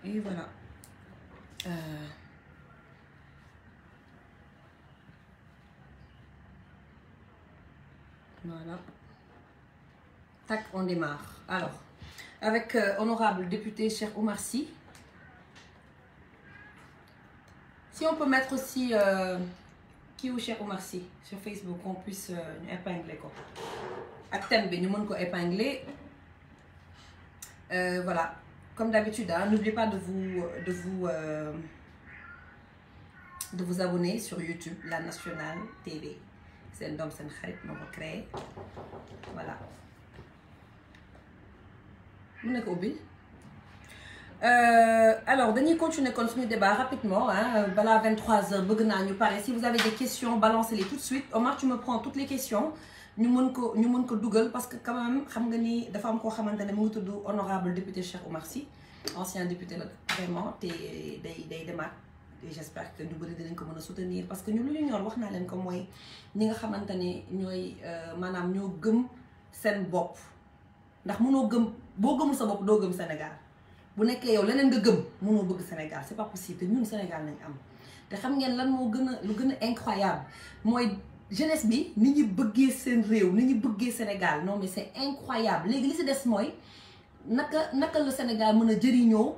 et voilà. Voilà. Tac, on démarre. Alors, avec honorable député Cheikh Oumar Sy. Si on peut mettre aussi kii wu Cheikh Oumar Sy sur Facebook, qu'on puisse ñu épingler ko. Ak thème bi ñu mën ko épingler. Voilà. Comme d'habitude, hein, n'oubliez pas de vous abonner sur YouTube, La Nationale TV. C'est un c'est une xarit moo ko créé. Voilà. Mu nekk ubbi. Alors, dañuy continuer kon suñu débat rapidement. Hein, balaa 23h bëgg naa ñu pare. Si vous avez des questions, balancez-les tout de suite. Omar, tu me prends toutes les questions. ñu mën ko dugal parce que quand même xam nga ni dafa am koo xamante ne mu ngi tudd honorable député Cheikh Oumar Sy ancien député la vraiment te day demaat et j'espère que ñu bëri dinañ ko mën a soutenir parce que ñu lu ñu ñor wax naa leen ko mooy ñi nga xamante ne ñooy maanaam ñoo gëm seen bopp ndax mënoo gëm boo gëmul sa bopp doo gëm Sénégal bu nekkee yow leneen nga gëm mënoo bëgg Sénégal c'est pas possible te ñun Sénégal nañ am te xam ngeen lan moo gën a lu gën a incroyable mooy jeunesse bi ni ñu bëggee seen réew ni ñu bëggee Sénégal non mais c'est incroyable léegi li si des mooy naka le Sénégal mën a jëriñoo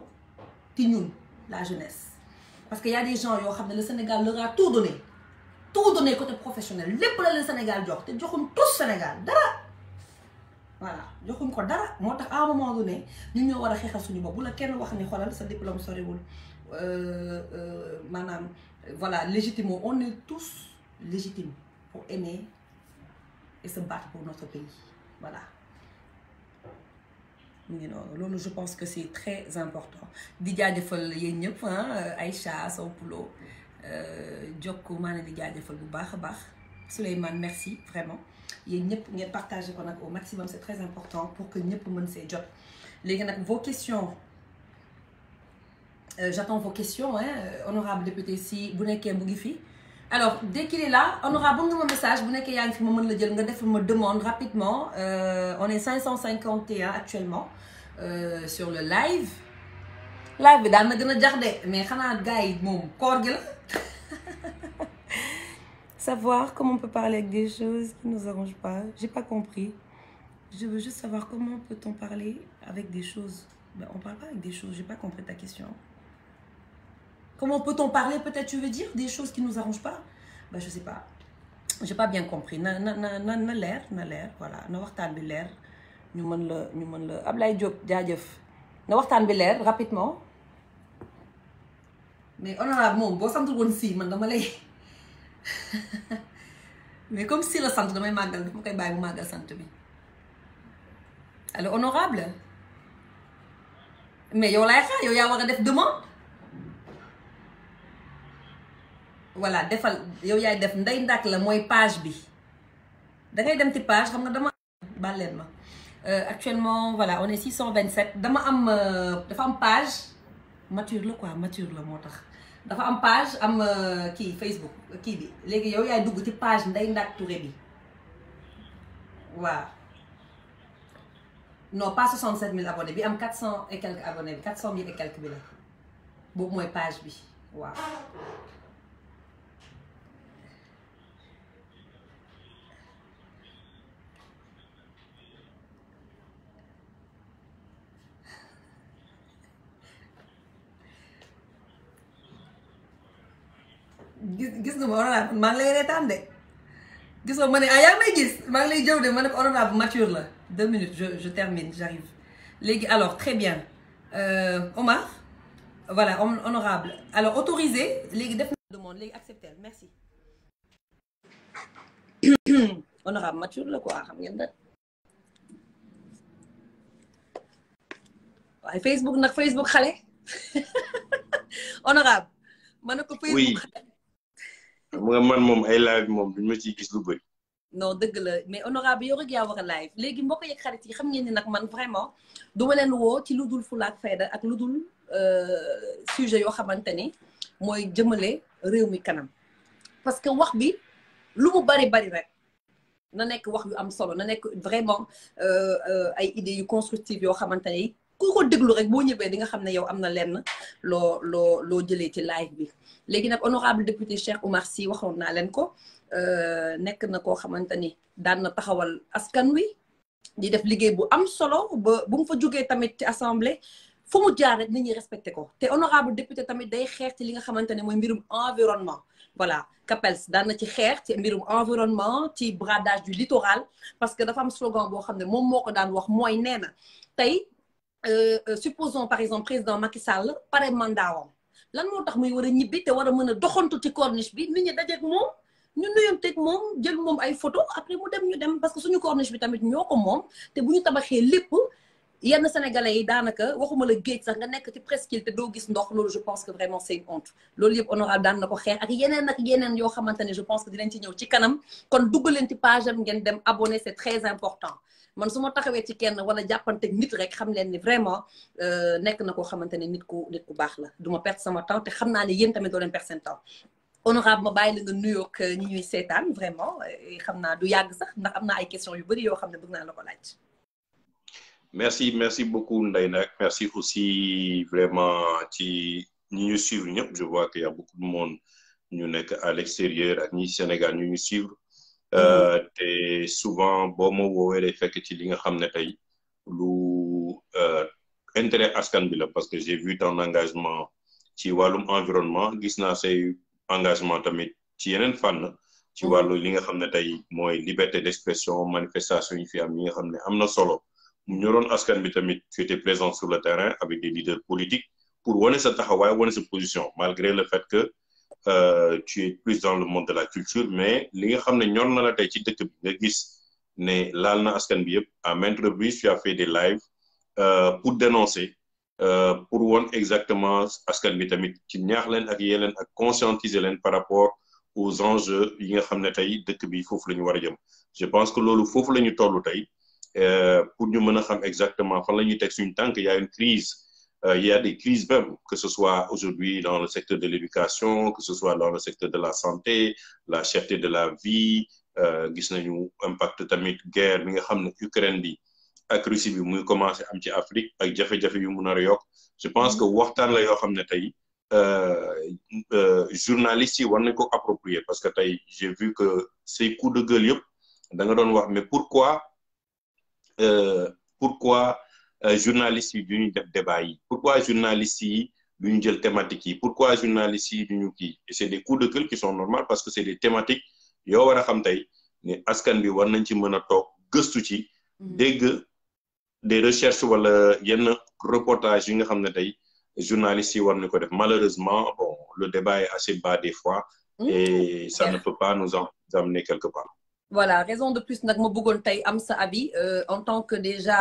ci ñun la jeunesse parce que y a des gens yoo xam ne le Sénégal leur a tout donné côté professionnel lépp la le Sénégal jox te joxuñ tous Sénégal dara voilà joxuñ ko dara moo tax à un moment donné ñun ñoo war a xeexal suñu bopp bu la kenn wax ni xoolal sa diplôme soriwul maanaam voilà légitime on est tous légitimes pour aimer et se battre pour notre pays voilà mu ngi noonu loolu je pense que c'est très important di jaajëfal yéen ñëpp Aïcha Sow Poulo Jokko maa ne di jaajëfal bu baax a baax Souleymane merci vraiment yéen ñëpp ngeen partagé ko nag au maximum c'est très important pour que ñëpp mën see jot léegi nag vos questions j'attends vos questions honorable député si bu nekkee mu ngi fi alors dès qu'il est là honorable nga ma message bu nekkee yaa ngi fi ma mën la jël nga def ma demande rapidement on est 551 actuellement sur le live bi daal na gën a jax de mais xanaa gars yi moom koor gi la savoir comment on peut parler avec des choses qui nous arrangent pas j'ai pas compris je veux juste savoir comment peut-on parler avec des choses ben, on parle pas avec des choses j'ai pas compris ta question. Comment peut-on parler peut-être tu veux dire des choses qui nous arrangent pas ben je sais pas j'ai pas bien compris na leer voilà na waxtaan bi leer ñu mën la Ablaye Diop jaajëf na waxtaan bi leer rapidement mais honorable moom boo santul woon si man dama lay mais comme si la sant damay màggal dama koy bàyyi mu màggal sant bi alors honorable mais yow laay xaar yow yaa war a def demande voilà defal yow yaay def ndey ndak la mooy page bi dangay dem ci page xam nga dama bàlleen ma actuellement voilà on est 627 dafa am page mature la quoi mature la moo tax dafa am page am kii Facebook kii bi léegi yow yaay dugg ci page ndey ndak Touré bi waaw non pas 67 000 abonnés bi am 400 et quelques abonnés bi 400 000 et quelques bi la boobu mooy page bi waaw gis nga ma honorable maa ngi lay reetaan de gis nga ma ne yaa may gis maa ngi lay jëw de ma ne ko honorable mature la 2 minutes je termine j'arrive léegi alors très bien Omar voilà honorable alors autorisé léegi def na demande léegi accepté merci honorable mature la quoi xam ngeen da waaye Facebook xale honorable ma ne ko Facebook xale xam nga man moom ay live moom duñ ma ciy gis lu bëri. non dëgg la mais honorable yow rek yaa war a live léegi mbokk yeeg xarit yi xam ngeen ni nag man vraiment duma leen woo ci lu dul fulla ak fayda ak lu dul sujet yoo xamante ni mooy jëmale réew mi kanam parce que wax bi lu mu bari rek na nekk wax yu am solo na nekk vraiment ay idées yu constructives yoo xamante ni ku ko déglu rek boo ñëwee di nga xam ne yow am na lenn loo jëlee ci live bi. léegi nag honorable député Cheikh Oumar Sy waxoon naa leen ko nekk na koo xamante ni daan na taxawal askan wi di def liggéey bu am solo ba bu mu fa jógee tamit ci assemblée fu mu jaar rek nit ñi respecté ko te honorable député tamit day xeex ci li nga xamante ne mooy mbirum environnement. voilà Capels daan na ci xeex ci mbirum environnement ci bradage du littoral parce que dafa am slogan boo xam ne moom moo ko daan wax mooy nee na tey supposons par exemple président Macky Sall pare mandaawam lan moo tax muy war a ñibbi te war a mën a doxantu ci corniche bi nit ñi dajeeg moom ñu nuyonteeg moom jël moom ay photo après mu dem ñu dem parce que suñu corniche bi tamit ñoo ko moom te bu ñu tabaxee lépp yenn sénégalais yi daanaka waxuma la géej sax nga nekk ci presqu'île te doo gis ndox loolu je pense que vraiment c'est une honte loolu yëpp honorable daan na ko xeex ak yeneen yoo xamante ne je pense que dinañ ci ñëw ci kanam kon dugg leen ci page am ngeen dem abonné c'est très important man su ma taxawee ci kenn wala jàppanteeg nit rek xam leen ni vraiment nekk na koo xamante ne nit ku baax la du ma perdre sama temps te xam naa ne yéen tamit doo leen perdre seen temps honorable ma bàyyi la nga nuyoog ñi ñuy seetaan vraiment xam naa du yàgg sax ndax am naa ay questions yu bëri yoo xam ne bëgg naa la ko laaj. merci beaucoup Ndeye Nak merci aussi vraiment ci ñi ñu suivre ñëpp je vois qu'il y a beaucoup de monde ñu nekk à l'extérieur ak ñi Sénégal ñu ñu suivre te souvent boo ma woowee day fekk ci li nga xam ne tey lu intérêt askan bi la parce que j'ai vu ton engagement ci wàllum environnement gis naa say engagement tamit ci yeneen fànn ci wàllu li nga xam ne tey mooy liberté d'expression manifestation yi fi am yi nga xam ne am na solo mu ñoroon askan bi tamit tu étais présent sur le terrain avec des leaders politiques pour wane sa taxawaay wane sa position malgré le fait que tu es plus dans le monde de la culture mais li nga xam ne ñor na la tey ci dëkk bi nga gis ne laal na askan bi yëpp à maintes reprises tu as fait des lives pour dénoncer pour won exactement askan bi tamit ci ñaax leen ak yee leen ak conscientiser leen par rapport aux enjeux yi nga xam ne tey dëkk bi foofu la ñu war a jëm je pense que loolu foofu la ñu toll tey pour ñu mën a xam exactement fan la ñuy teg suñu tànk y a une crise il y a des crises même que ce soit aujourd'hui dans le secteur de l'éducation que ce soit dans le secteur de la santé la cherté de la vie gis nañu impact tamit guerre bi nga xam ne Ukraine bi ak Russie bi muy commencé am ci Afrique ak jafe-jafe yu mu nar a yokk je pense que waxtaan la yoo xam ne tey journalistes yi war nañ ko approprier parce que tey j'ai vu que ces coups de gueule yëpp da nga doon wax mais pourquoi journalistes yi duñu def débat yi pourquoi journalistes yi duñu jël thématiques yi pourquoi journalistes yi duñu kii et c'est des coups de gueule qui sont normaux parce que c'est des thématiques yoo war a xam tey ne askan bi war nañ ci mën a toog gëstu ci dégg des recherches wala yenn reportages yi nga xam ne tey journalistes yi war nañ ko def malheureusement bon le débat est assez bas des fois et ça ne peut pas nous amener quelque part. Voilà, raison de plus nag ma bëggoon tey am sa avis en tant que déjà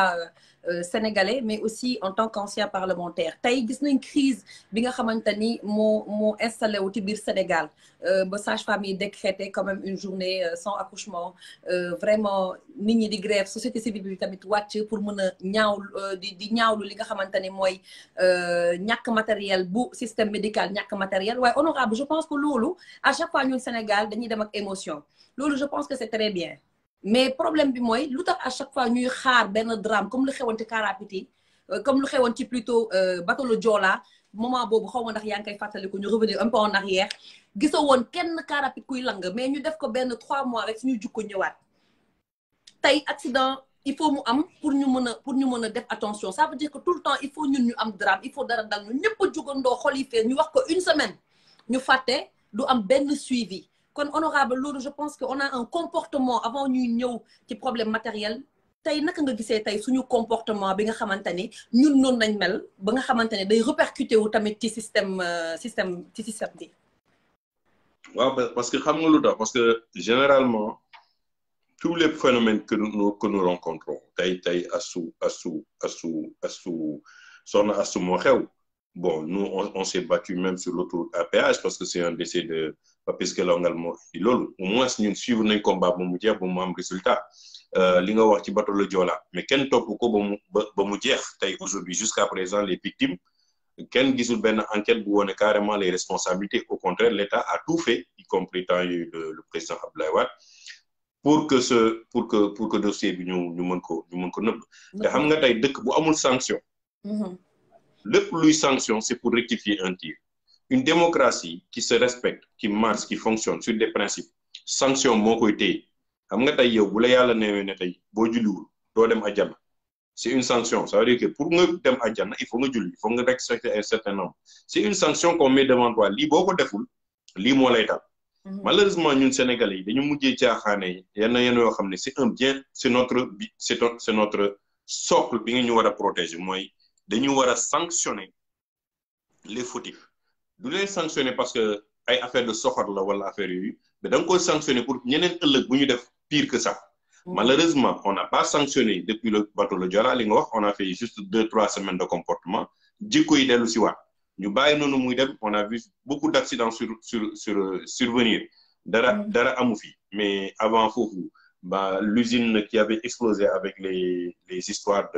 sénégalais mais aussi en tant qu'ancien parlementaire tey gis nañ crise bi nga xamante ni moo installé wu ci biir Sénégal ba sage-femme yi décrété quand même une journée sans accouchement vraiment nit ñi di grève société civile bi tamit wàcc pour mën a di ñaawlu li nga xamante ni mooy ñàkk matériel bu système médical ñàkk matériel waaye honorable je pense que loolu à chaque fois ñun Sénégal dañuy dem ak émotion loolu je pense que c'est très bien mais problème bi mooy lu tax à chaque fois ñuy xaar benn drame comme lu xewoon ci car rapide comme lu xewoon ci plutôt bateau le Joola moment boobu xaw ma ndax yaa ngi koy fàttaliku ñu revenir un peu en arrière gisoo woon kenn car rapide kuy lang mais ñu def ko benn 3 mois rek suñu jukko ñëwaat tey accident il faut mu am pour ñu mën a def attention ça veut dire que tout le temps il faut ñun ñu am drame il faut dara dal ñu ñëpp a jugandoo xol yi fee ñu wax ko une semaine ñu fàtte du am benn suivi kon honorable loolu je pense que on a un comportement avant ñuy ñëw ci problème matériel tey naka nga gisee tey suñu comportement bi nga xamante ni ñun noonu nañ mel ba nga xamante ne day répercuté wu tamit ci système bi. waaw parce que xam nga lu tax parce que généralement tous les phénomènes que nous rencontrons tey soxna Astou moo xew. Bon, nous, on s'est battu même sur l'autoroute à péage parce que c'est un décès de Papis Kelongal moo indi loolu au moins ñun suivre nañ combat ba mu jeex ba mu am résultat li nga wax ci bateau le Joola mais kenn topp ko ba mu jeex tey aujourd'hui jusqu'à présent les victimes kenn gisul benn enquête bu wone carrément les responsabilités au contraire l'État a tout fait y compris temps yooyu le président Abdoulaye Wade pour que dossier bi ñu mën ko nëbb te xam nga tey dëkk bu amul sanction lépp luy sanction c'est pour rectifier un tir. Une démocratie qui se respecte qui marche qui fonctionne sur des principes sanction moo koy téye xam nga tey yow bu la yàlla neewee ne tey boo julliwul doo dem àjjana c'est une sanction ça veut dire que pour nga dem àjjana il faut nga julli il faut nga respecter un certain nombre c'est une sanction qu'on met devant toi lii boo ko deful lii moo lay dal. Malheureusement ñun Sénégalais yi dañu mujjee caaxaane yenn yoo xam ne c'est un bien c'est notre socle bi nga ñu war a protéger mooy dañu war a sanctionner les fautifs du leen sanctionner parce que ay affaire de soxor la wala affaire yooyu mais da nga koy sanctionner pour ñeneen ëllëg bu ñu def pire que ça. Malheureusement on n'a pas sanctionné depuis le bateau le Joola li nga wax on a fait juste 2-3 semaines de comportement jikko yi dellu si waat ñu bàyyi noonu muy dem on a vu beaucoup d'accidents survenir dara amu fi mais avant foofu l'usine qui avait explosé avec les histoires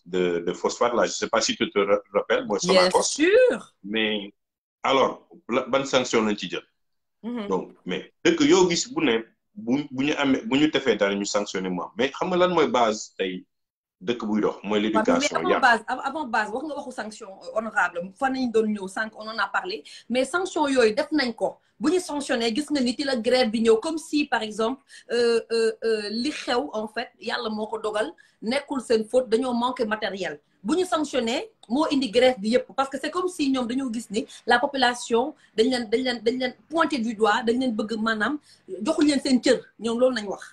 de phosphate là je sais pas si tu te rappelles mooy Sonacos. Bien sûr. Mais alors ban sanction lañ ci jël. Donc mais dëkk yoo gis bu ne bu ñu defee dara ñu sanctionné moi mais xam nga lan mooy base tey dëkk buy dox mooy l'éducation. mais avant base wax nga waxu sanction honorable fan nañ doon ñëw sànq on en a parlé mais sanction yooyu def nañ ko bu ñu sanctionné gis nga nit la grève bi ñëw comme si par exemple li xew en fait yàlla moo ko dogal nekkul seen faute dañoo manqué matériel bu ñu sanctionné moo indi grève bi yëpp parce que c'est comme si ñoom dañoo gis ni la population dañ leen pointé du doigt dañ leen bëgg maanaam joxuñ leen seen cër ñoom loolu nañ wax.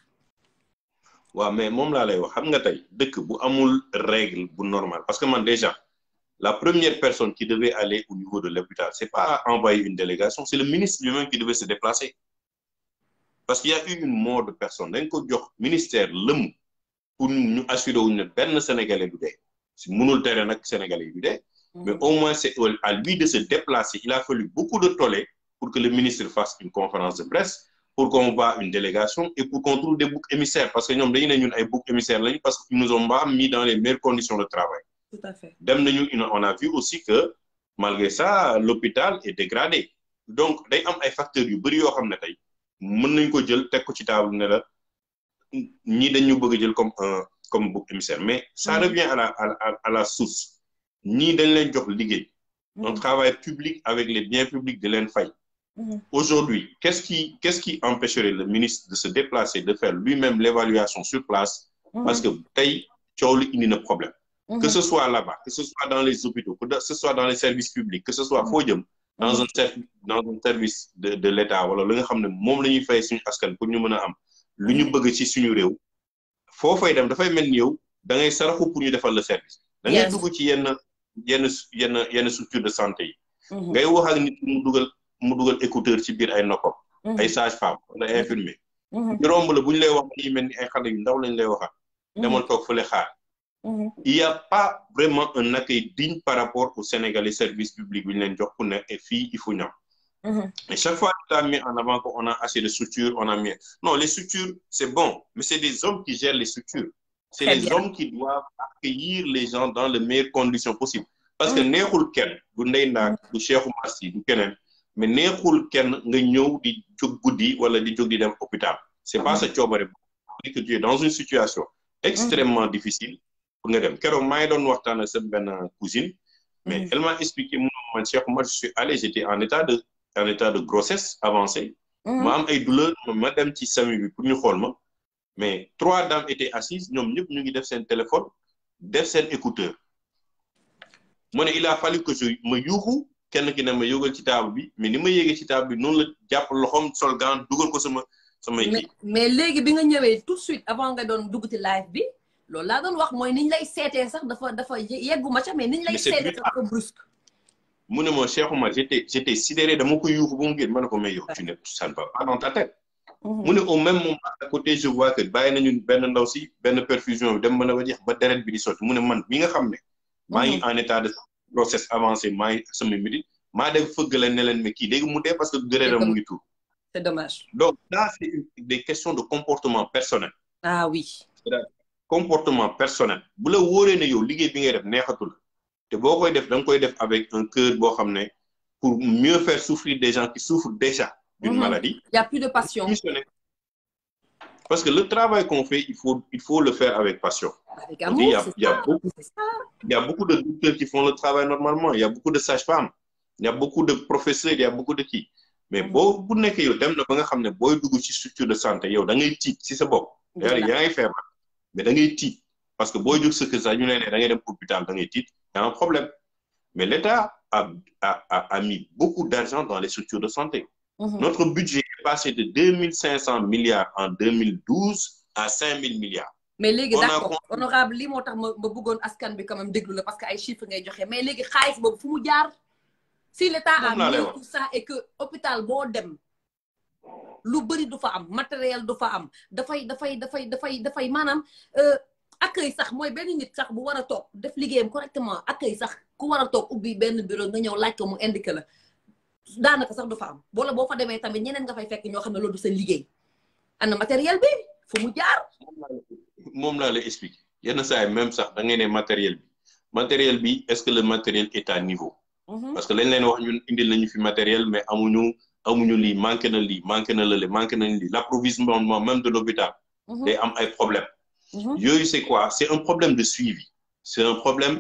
waaw mais moom laa lay wax xam nga tey dëkk bu amul règle bu normal parce que man déjà la première personne qui devait aller au niveau de l'hôpital c'est pas envoyer une délégation c'est le ministre lui-même qui devait se déplacer parce qu'il y a eu une mort de personne dañ ko jox ministère lëmm pour ñu assurer wuñ ne benn sénégalais du dee si mënul tere nag sénégalais yi du dee mais au moins c'est à lui de se déplacer il a fallu beaucoup de tollé pour que le ministre fasse une conférence de presse pour qu'on voit une délégation et pour qu'on trouve des boucs émissaires parce que ñoom dañu ne ñun ay boucs émissaires lañu parce qu'ils nous ont pas mis dans les meilleures conditions de travail. Tout à fait. Dem nañu on a vu aussi que malgré ça l'hôpital est dégradé donc day am ay facteurs yu bari yoo xam ne tey mën nañ ko jël teg ko ci table ne la ñii dañu bëgg a jël comme bouc émissaire mais ça revient à la source ñii dañ leen jox liggéey. On travaille public avec les biens publics de leen fay. Aujourd'hui, qu'est-ce qui empêcherait le ministre de se déplacer, de faire lui-même l'évaluation sur place parce que tey coow li indi na problème. Que ce soit là-bas, que ce soit dans les hôpitaux, que ce soit dans les services publics, que ce soit foo jëm dans un service de l'État wala li nga xam ne moom la ñuy fay suñu askan pour ñu mën a am lu ñu bëgg ci suñu réew foo fay dem dafay mel ni yow da ngay saraxu pour ñu defal le service. Da ngay dugg ci yenn structure de santé yi. ngay wax ak nit mu dugal écouteur ci biir ay noppam. ay sage-femme wala ay infirmier. ñu romb la bu ñu lay wax dañuy mel ni ay xale yu ndaw lañ lay waxaat. demoon toog fële xaar. Il y a pas vraiment un accueil digne par rapport aux Sénégalais services publics bi ñu leen jox pour ne fii il faut ñam. Et chaque fois tu as mis en avant qu'on a assez de structures on a mis non les structures c'est bon mais c'est des hommes qui gèrent les structures. C'est les hommes qui doivent accueillir les gens dans les meilleures conditions possibles. Parce que neexul kenn du Ndeye Ndack du Cheikh Oumar Sy du keneen mais neexul kenn nga ñëw di jóg guddi wala di jóg di dem hôpital. C'est pas sa coobare que tu es dans une situation extrêmement difficile pour nga dem keroog maa ngi doon waxtaan ak sa benn cousine mais elle m'a expliqué man Cheikh Oumar je suis allé j'étais en état de grossesse avancée. ma am ay douleurs ma dem ci SAMU bi pour ñu xool ma. Mais 3 dames étaient assises ñoom ñëpp ñu ngi def seen téléphone def seen écouteur mu ne il a fallu que je ma yuuxu kenn ki ne ma yógal ci table bi mais ni ma yéegee ci table bi noonu la jàpp loxoom sol gant dugal ko samay kii. mais léegi bi nga ñëwee tout de suite avant nga doon dugg ci live bi loolu laa doon wax mooy niñ lay seetee sax dafa yeggu ma ca mais niñ lay seetee sax dafa brusque. mu ne ma Cheikh Oumar j'étais sidéré dama ko yuuxu ba mu génn ma ne ko mais yow tu ne ça ne va pas dans ta tête. mu ne au même moment à côté je vois que bàyyi nañu benn ndaw si benn perfusion bi dem ba na ba jeex ba deret bi di sotti mu ne man mi nga xam ne maa ngi en état de grossesse avancé maa ngi sama minute maa dem fëgg leen ne leen mais kii léegi mu dee parce que deretam mu ngi tuur. C'est dommage. Donc là c'est des questions de comportement personnel. Ah oui. Comportement personnel bu la wóoree ne yow liggéey bi ngay def neexatul te boo koy def da nga koy def avec un cœur boo xam ne pour mieux faire souffrir des gens qui souffrent déjà d'une maladie. Il y a plus de passion. Parce que le travail qu'on fait, il faut le faire avec passion. Avec amour, il y a beaucoup. C'est ça. il y a beaucoup de docteurs qui font le travail normalement, il y a beaucoup de sages-femmes, il y a beaucoup de professeurs, il y a beaucoup de qui. Mais bu nekkee yow dem na ba nga xam ne booy dugg ci structure de santé yow da ngay tiit ci sa bopp. yaa ngay feebar mais da ngay tiit parce que booy jóg sa kër sax ñu ne da ngay dem hôpital da ngay tiit y a un problème. Mais l'État a mis beaucoup d'argent dans les structures de santé. Notre budget est passé de 2500 milliards en 2012 à 5000 milliards. Mais léegi d'accord honorable lii moo tax ma bëggoon askan bi quand même déglu la parce que ay chiffres ngay joxe mais léegi xaalis boobu fu mu jaar si l'État a mis tout ça et que hôpital boo dem lu bëri du fa am matériel du fa am dafay maanaam accueil sax mooy benn nit sax bu war a toog def liggéeyam correctement accueil sax ku war a toog ubbi benn bureau nga ñëw laaj ko mu indiqué la daanaka sax du fa am wala boo fa demee tamit ñeneen nga fay fekk ñoo xam ne loolu du seen liggéey ana matériel bi fu mu jaar. moom laa la expliqué yenn saa yi même sax da ngay ne matériel bi est-ce que le matériel est à niveau. parce que lañ leen wax ñun indil nañu fi matériel mais amuñu lii manqué na lii manqué na lële manqué nañ lii l'approvisionnement même de l'hôpital day am ay problème yooyu c'est quoi c'est un problème de suivi c'est un problème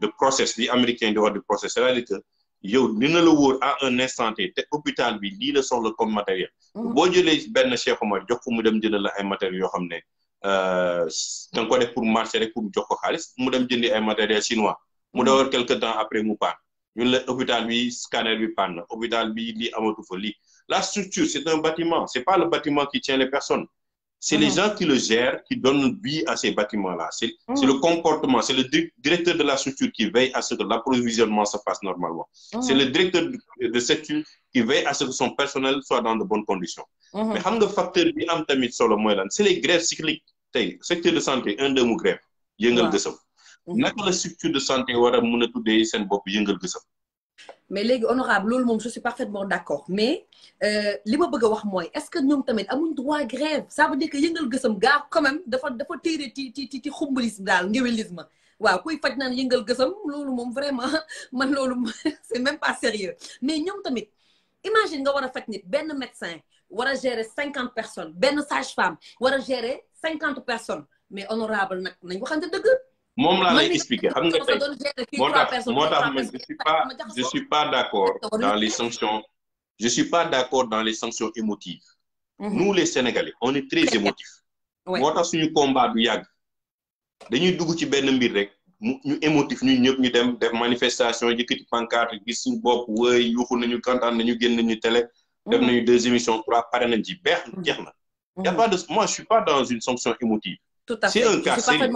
de process li américain di wax de process c'est-à-dire que yow dina la wóor à un instant te hôpital bi lii la soxla comme matériel boo jëlee benn Cheikh Omar jox ko mu dem jënd la ay matériels yoo xam ne da nga ko def pour marché rek pour jox ko xaalis mu dem jëndi ay matériels chinois mu dawal quelque temps après mu panne ñun la hôpital bi scanner bi panne hôpital bi lii amatu fa lii la structure c'est un bâtiment c'est pas le bâtiment qui tient les personnes c'est les gens qui le gèrent qui donnent vie à ces bâtiments-là c'est le comportement c'est le directeur de la structure qui veille à ce que l'approvisionnement se fasse normalement c'est le directeur de cette structure qui veille à ce que son personnel soit dans de bonnes conditions mais xam nga facteur bi am tamit solo mooy lan c'est les grèves cycliques tey secteur de santé 1-2 mu grève yëngal gësam naka la structure de santé war a mën a tuddee seen bopp yëngal gësam mais léegi honorable loolu moom je suis parfaitement d'accord mais li ma bëgg a wax mooy est-ce que ñoom tamit amuñ droit grève ça veut dire que yëngal gësam gaa quand même dafa téere ci xumbalis daal ngéwélisme waaw kuy faj naan yëngal gësam loolu moom vraiment man loolu c'est même pas sérieux mais ñoom tamit imagine nga war a faj nit benn médecin war a gérer 50 personnes benn sage-femme war a gérer 50 personnes mais honorable nag nañ waxante dëgg moom laa lay expliquer xam nga tey moo tax je suis pas d'accord dans les sanctions je suis pas d'accord dans les sanctions émotives nous les Sénégalais on est très émotifs moo tax suñu combat du yàgg dañuy dugg ci benn mbir rek ñu émotif ñun ñëpp ñu dem def manifestation yëkkati pancarte gis suñu bopp wëy yuuxu nañu kontaan nañu génn nañu télé def nañu 2 émissions 3 pare nañ ci beex jeex na y a pas de moi je suis pas dans une sanction émotive c'est un cas sérieux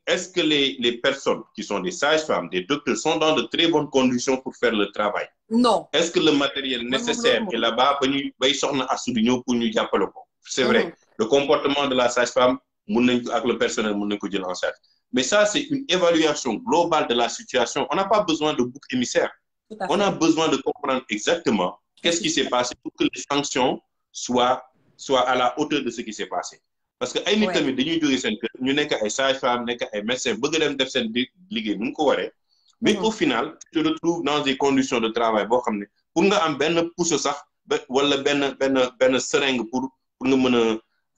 est-ce que les personnes qui sont des sages-femmes, des docteurs sont dans de très bonnes conditions pour faire le travail? Non. Est-ce que le matériel nécessaire est là-bas pour nous jàppale ko? C'est vrai. Le comportement de la sage-femme, avec le personnel, en charge. Mais ça, c'est une évaluation globale de la situation. On n'a pas besoin de bouc émissaire. On a besoin de comprendre exactement qu'est-ce qui s'est passé pour que les sanctions soient à la hauteur de ce qui s'est passé. Parce que ay nit tamit dañuy jógee seen kër ñu nekk ay sage-femme nekk ay médecins bëgg dem def seen liggéey nu mu ko waree mais au final tu te retrouves dans des conditions de travail boo xam ne pour nga am benn pousse sax wala benn seringue pour nga mën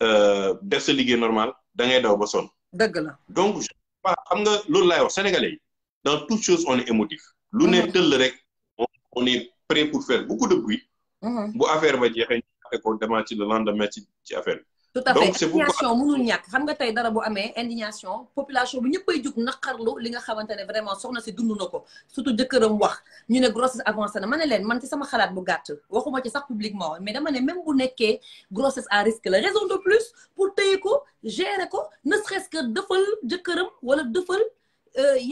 a def sa liggéey normal da ngay daw ba sonn. dëgg la donc je pas xam nga loolu laay wax sénégalais yi dans toute chose on est émotif. lu ne tëll rek on est prêt pour faire beaucoup de bruit. bu affaire ba jeexee ñu ko demaat ci le lendemain ci affaire tout à fait indignation mënul ñàkk xam nga tey dara bu amee indignation population bi ñëppay jug naqarlu li nga xamante ne vraiment soxna si dund na ko surtout jëkkëram wax ñu ne grossesse avancée na ma ne leen man ci sama xalaat bu gàtt waxuma ci sax publiquement mais dama ne même bu nekkee grossesse à risque la raison de plus pour téye ko gérer ko ne serait-ce que dëfal jëkkëram wala dëfal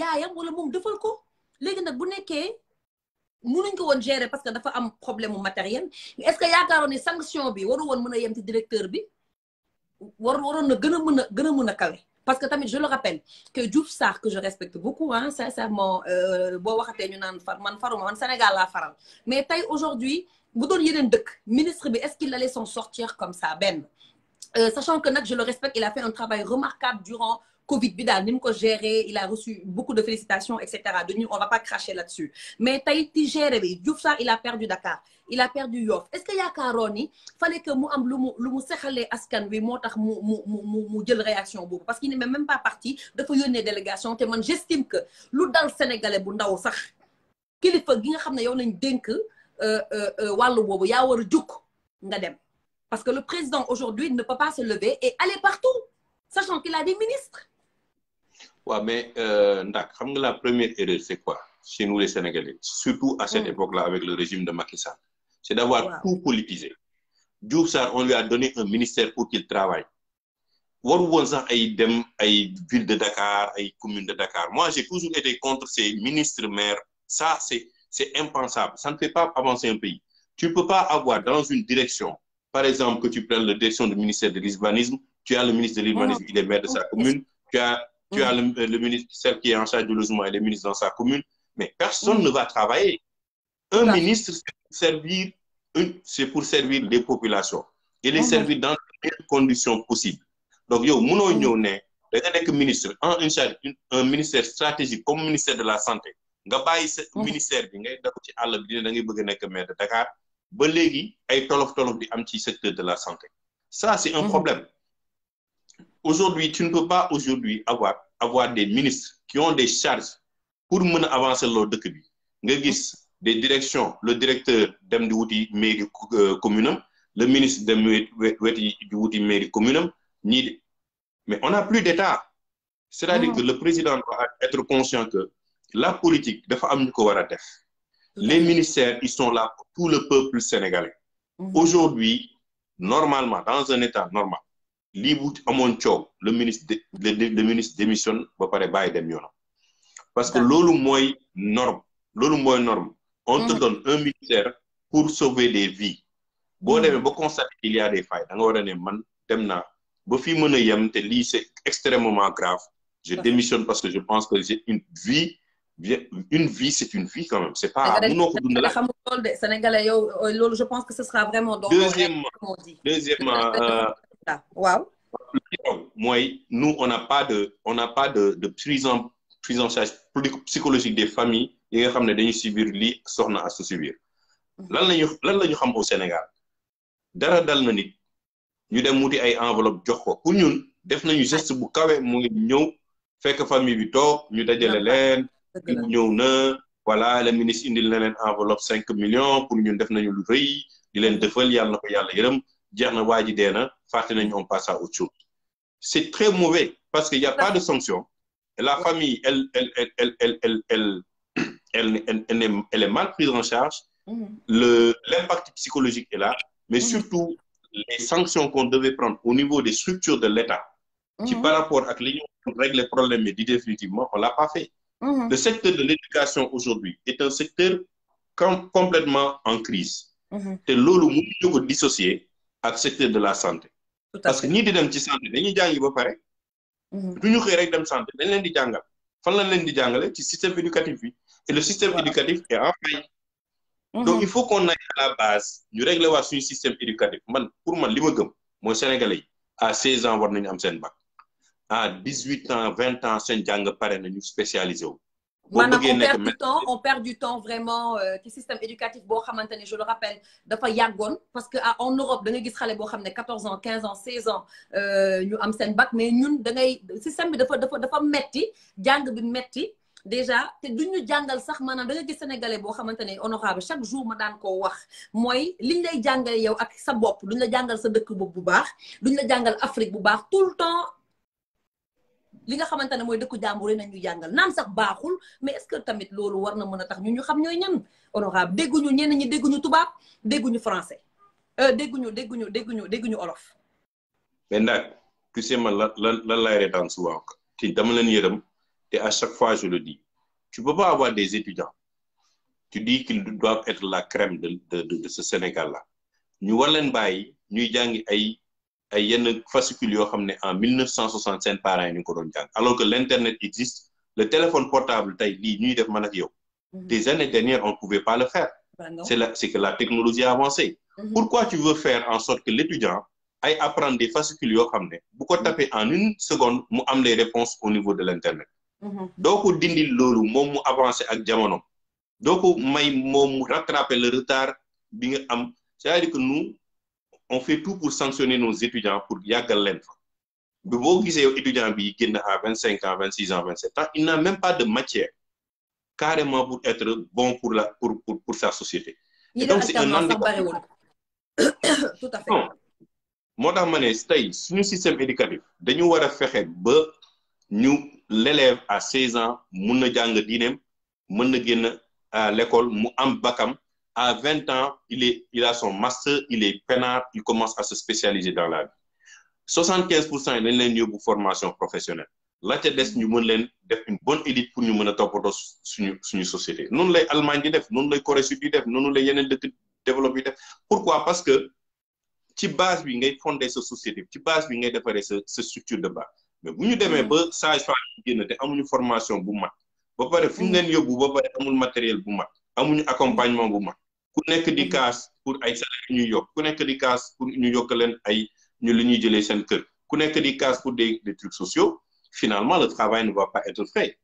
yaayam wala moom dëfal ko léegi nag bu nekkee mënuñ ko woon gérer parce que dafa am problème mu matériel est-ce que yaakaaroon ni sanction bi waru woon mën a yem ci directeur bi waroon na gën a mën a kawe parce que tamit je le rappelle que Diouf Sarr que je respecte beaucoup hein sincèrement boo waxatee ñu naan man faruma man Sénégal laa faral mais tey aujourd'hui bu doon yeneen dëkk ministre bi est-ce qu'il allait s'en sortir comme ça benn sachant que nag je le respecte il a fait un travail remarquable durant Covid bi daal ni mu ko géré il a reçu beaucoup de félicitations et cetera dañu on va pas cracher là-dessus mais tey ci géré bi Diouf Sarr il a perdu Dakar il a perdu Yoff est-ce que yaakaaroon ni fallait que mu am lu mu sexalee askan wi moo tax mu jël réaction boobu parce qu'il n'est même pas parti dafa yónnee délégation te man j'estime que lu dal sénégalais bu ndaw sax kilifa gi nga xam ne yow lañ dénk wàllu boobu yaa war a jukk nga dem parce que le président aujourd'hui ne peut pas se lever et aller partout sachant qu'il a des ministres. Ouais, mais Ndak, la première erreur, c'est quoi chez nous les Sénégalais, surtout à cette époque-là avec le régime de Macky Sall, c'est d'avoir tout politisé. Diouf Sarr, on lui a donné un ministère pour qu'il travaille. Waru woon sax ay ville de Dakar, ay commune de Dakar. Moi, j'ai toujours été contre ces ministres maires. Ça, c'est impensable. Ça ne fait pas avancer un pays. Tu ne peux pas avoir dans une direction, par exemple, que tu prennes la direction du ministère de l'urbanisme, tu as le ministre de l'urbanisme, il est maire de sa commune, tu as le ministre, celle qui est en charge du logement, elle est ministre dans sa commune, mais personne ne va travailler. Un ministre, c'est pour servir les populations et les servir dans les meilleures conditions possibles. Donc, yo, mouno ñëw né da nga nek ministre en une charge un ministère stratégique comme ministère de la santé. Nga bayyi ce ministère bi ngay daw ci àll bi da ngay bëgg nek maire de Dakar ba légui ay tolof di am ci secteur de la santé. Ça c'est un problème. Aujourd'hui, tu ne peux pas aujourd'hui avoir des ministres qui ont des charges pour mener avancer leur dëkk bi. Nga gis des directions, le directeur dem di wuti mairie commune, le ministre dem weti di wuti mairie commune, mais on n'a plus d'État. C'est-à-dire que le président doit être conscient que la politique dafa am ñu ko wara def. Les ministères, ils sont là pour tout le peuple sénégalais. Aujourd'hui, normalement, dans un État normal, le ministre démissionne ba paré baye dem yoonam. Parce que lolu moy norme. On te donne un ministère pour sauver des vies. Bo démé ba constater qu'il y a des failles, da nga wara né man dem na ba fi mëna yam té li c'est extrêmement grave. Je démissionne parce que je pense que j'ai une vie c'est une vie quand même, c'est pas Sénégalais yow lolu je pense que ce sera vraiment dans Deuxièmement waaw. Moi, nous, on n'a pas de prise en charge psychologique des familles qui ont subir li soxna à se subir. Lan lañu xam au Sénégal dara dal na nit ñu dem muti ay enveloppe jox ko pour ñun def nañu geste bu kawé moy ñew fekk famille bi tok ñu dajale leen ñew na voilà le ministre indil na leen enveloppe 5 millions pour ñun def nañu lu reuy di leen defal yalla ko yalla yërem jeex na waji déna faté nañu on passe à autre chose. C'est très mauvais parce qu'il n'y a pas de sanction. Et la famille, elle est mal prise en charge. L'impact psychologique est là, mais surtout les sanctions qu'on devait prendre au niveau des structures de l'État, qui par rapport à l'Union règle les problèmes, mais définitivement, on ne l'a pas fait. Le secteur de l'éducation aujourd'hui est un secteur complètement en crise. C'est l'eau dissocié avec le secteur de la santé. Parce que ni di dem ci santé dañuy jàngi ba pare duñu xëy rek dem santé dañ leen di jàngal fan lañ leen di jàngale ci système éducatif bi et le système éducatif est en faille. Donc il faut qu'on aille à la base ñu régler waa suñu système éducatif pour man li ma gëm mooy sénégalais yi à 16 ans war nañu am seen bac à 18 ans 20 ans seen jàng pare nañu spécialisé wu. On perd du temps vraiment ci système éducatif boo xamante ne je le rappelle dafa yàggoon parce que en Europe da ngay gis xale boo xam ne 14 ans 15 ans 16 ans ñu am seen bac mais ñun da ngay système bi dafa metti jàng bi metti déjà te duñu jàngal sax maanaam da nga gis sénégalais boo xamante ne honorable chaque jour ma daan koo wax mooy liñ lay jàngale yow ak sa bopp duñ la jàngal sa dëkk bopp bu baax duñ la jàngal Afrique bu baax tout le temps li nga xamante ne mooy dëkku jàmbur yi nañu jàngal naan sax baaxul mais est-ce que tamit loolu war na mën a tax ñu xam ñooy ñan honorable dégguñu ñenn ñi dégguñu tubaab dégguñu français dégguñu olof. mais nag tu sais man lan lay reetaan souvent ci dama leen yërëm te à chaque fois je le dis tu peux pas avoir des étudiants tu dis qu'ils doivent être la crème de ce Sénégal là ñu war leen bàyyi ñuy jàngi ay yenn fascicules yoo xam ne en 1960 seen parents yi ñu ko doon jàng alors que l'internet existe le téléphone portable tey lii ñuy def man ak yow des années dernières on ne pouvait pas le faire c'est que la technologie a avancé pourquoi tu veux faire en sorte que l'étudiant ay apprendre des fascicules yoo xam ne bu ko tapé en une seconde mu am les réponses au niveau de l'internet doo ko dindil loolu moom mu avancé ak jamono doo ko may moom mu rattraper le retard bi nga am c'est-à-dire que nous on fait tout pour sanctionner nos étudiants pour yàggal leen fa bi boo gisee étudiant bi génn à 25 ans 26 ans 27 ans il n'a même pas de matière carrément pour être bon pour sa société. Et donc c'est un handicap. Tout à fait. Non moo tax ma ne tey suñu système éducatif dañu war a fexe ba ñu l'élève à 16 ans mun na jàng diineem mën na génn à l'école mu am bakam à 20 ans il a son master il est peinard il commence à se spécialiser dans la vie 75% dañ leen yóbbu formation professionnelle la ca des ñu mën leen def une bonne élite pour ñu mën a toppatoo suñu société noonu lay Allemagne di def noonu lay Corée du Sud di def noonu lay yeneen dëkk développé def pourquoi parce que ci base bi ngay fonder sa société ci base bi ngay defaree sa structure de base mais bu ñu demee ba sage-femme yi génn te amuñu formation bu mat ba pare fu ñu leen yóbbu ba pare amul matériel bu mat amuñu accompagnement bu mat ku nekk di casse pour ay salaire ñuy yokk ku nekk di casse pour ñu yokk leen ay ñu li ñuy jëlee seen kër ku nekk di casse pour des trucs sociaux finalement le travail ne va pas être fait.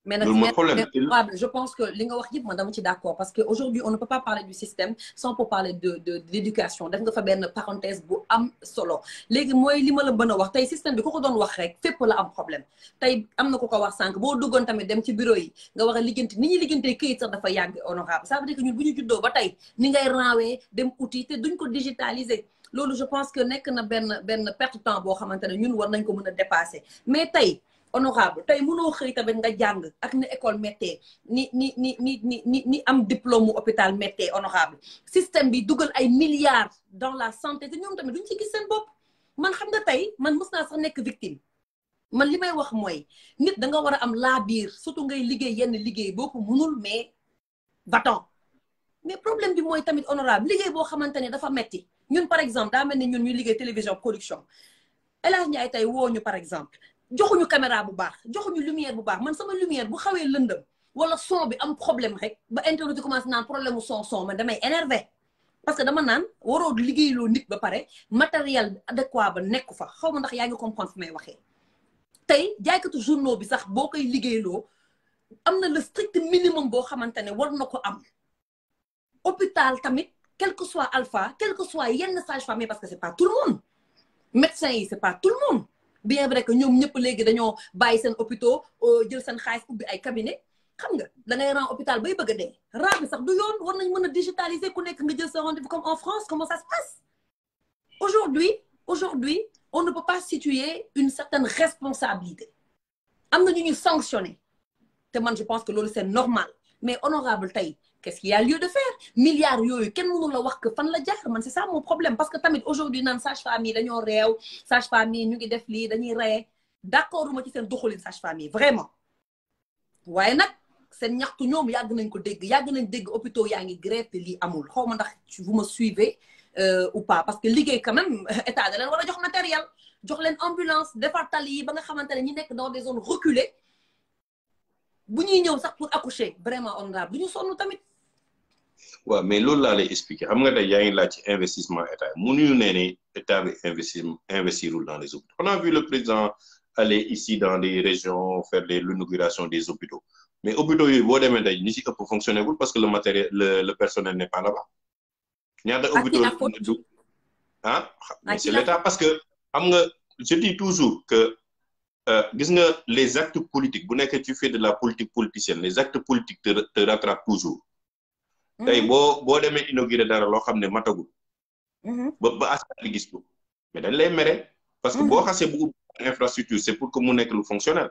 Mais je pense que li nga wax yëpp man dama ci d'accord parce que aujourd'hui on ne peut pas parler du système sans pour parler de l'éducation def nga fa benn parenthèse bu am solo léegi mooy li ma la mën a wax tey système bi ku ko doon wax rek fépp la am problème tey am na ku ko wax sànq boo duggoon tamit dem ci bureau yi nga war a liggéenti ni ñuy liggéentee këyit sax dafa yàgg honorable ça veut dire que ñun bu ñu juddoo ba tey ni ngay renwee dem outil te duñ ko digitaliser loolu je pense que nekk na benn perte temps boo xamante ne ñun war nañ ko mën a dépasser mais tey honorable tey mënoo xëy tamit nga jàng ak ni école méttee ni am diplôme mu hôpital méttee honorable système bi dugal ay milliards dans la santé te ñoom tamit duñ ci gis seen bopp man xam nga tey man mës naa sax nekk victime man li may wax mooy nit da nga war a am laa biir surtout ngay liggéey yenn liggéey boo ko mënul mais va-t'en mais problème bi mooy tamit honorable liggéey boo xamante ne dafa metti ñun par exemple daa mel ni ñun ñuy liggéey télévision production El Hadj Ndiaye tey woo ñu par exemple joxuñu caméra bu baax joxuñu lumière bu baax man sama lumière bu xawee lëndëm wala son bi am problème rek ba internet commencé naan problème mu son man damay énervé parce que dama naan waroo liggéeyloo nit ba pare matériel adéquat ba nekku fa xaw ma ndax yaa ngi comprendre fi may waxee tey jaaykatu journaux bi sax boo koy liggéeyloo am na le strict minimum boo xamante ne war na ko am hôpital tamit quel que soit alpha quel que soit yenn sage-femme parce que c'est pas tout le monde médecin yi c'est pas tout le monde bien vrai que ñoom ñëpp léegi dañoo bàyyi seen hôpitaux jël seen xaalis ubbi ay cabinet xam nga da ngay rang hôpital bay bëgg a dee rang bi sax du yoon war nañ mën a digitaliser ku nekk nga jël sa rendez-vous comme en France comment ça se passe aujourd'hui on ne peut pas situer une certaine responsabilité am na ñu ñuy sanctionner te man je pense que loolu c'est normal mais honorable tey qu'est-ce qu'il y a lieu de faire milliards yooyu kenn mënu la wax que fan la jaar man c'est ça mon problème parce que tamit aujourd'hui naan sage-femme yi dañoo réew sage-femme yi ñu ngi def lii dañuy reye d'accord ma ci seen doxalin sage-femme yi vraiment waaye nag seen ñaxtu ñoom yàgg nañ ko dégg yàgg nañ dégg hôpitaux yaa ngi grève te lii amul xaw ma ndax vous me suivez ou pas parce que liggéey quand même état da leen war a jox matériel jox leen ambulance defar tali yi ba nga xamante ne ñi nekk dans des zones reculées bu ñuy ñëw sax pour accoucher vraiment honorable bu ñu sonn tamit. waaw mais loolu laa lay expliquer xam nga tey yaa ngi laaj ci investissement état mënuñu nee ne état bi investirul dans les hôpitaux on a vu le président aller ici dans les régions faire l'inauguration des hôpitaux mais hôpitaux yooyu boo demee tey ñi ci ëpp fonctionné wul parce que le matériel le personnel n'est pas là-bas ñaata hôpitaux mais c'est l'état parce que xam nga je dis toujours que gis nga les actes politiques bu nekkee tu fais de la politique politicienne les actes politiques te rattrapent toujours tey boo demee inaugurer dara loo xam ne matagul ba askan bi gis ko mais dañ lay mere parce que boo xasee bu infrastructure c'est pour que mu nekk lu fonctionnel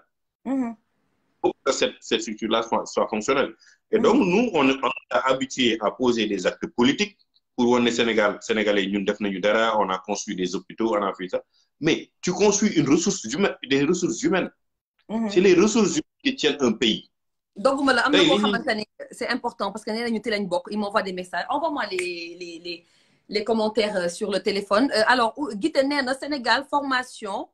pour que cette structure là soit fonctionnelle et donc nous on est habitué à poser des actes politiques pour wane ne Sénégalais ñun def nañu dara on a construit des hôpitaux on a fait ça mais tu construis des ressources humaines c'est les ressources humaines qui tiennent un pays dogguma la am na koo xamante ne c'est important parce que nee nañu ti lañ bokk il m'envoie des messages envoie-moi les commentaires sur le téléphone alors Guité nee na Sénégal formation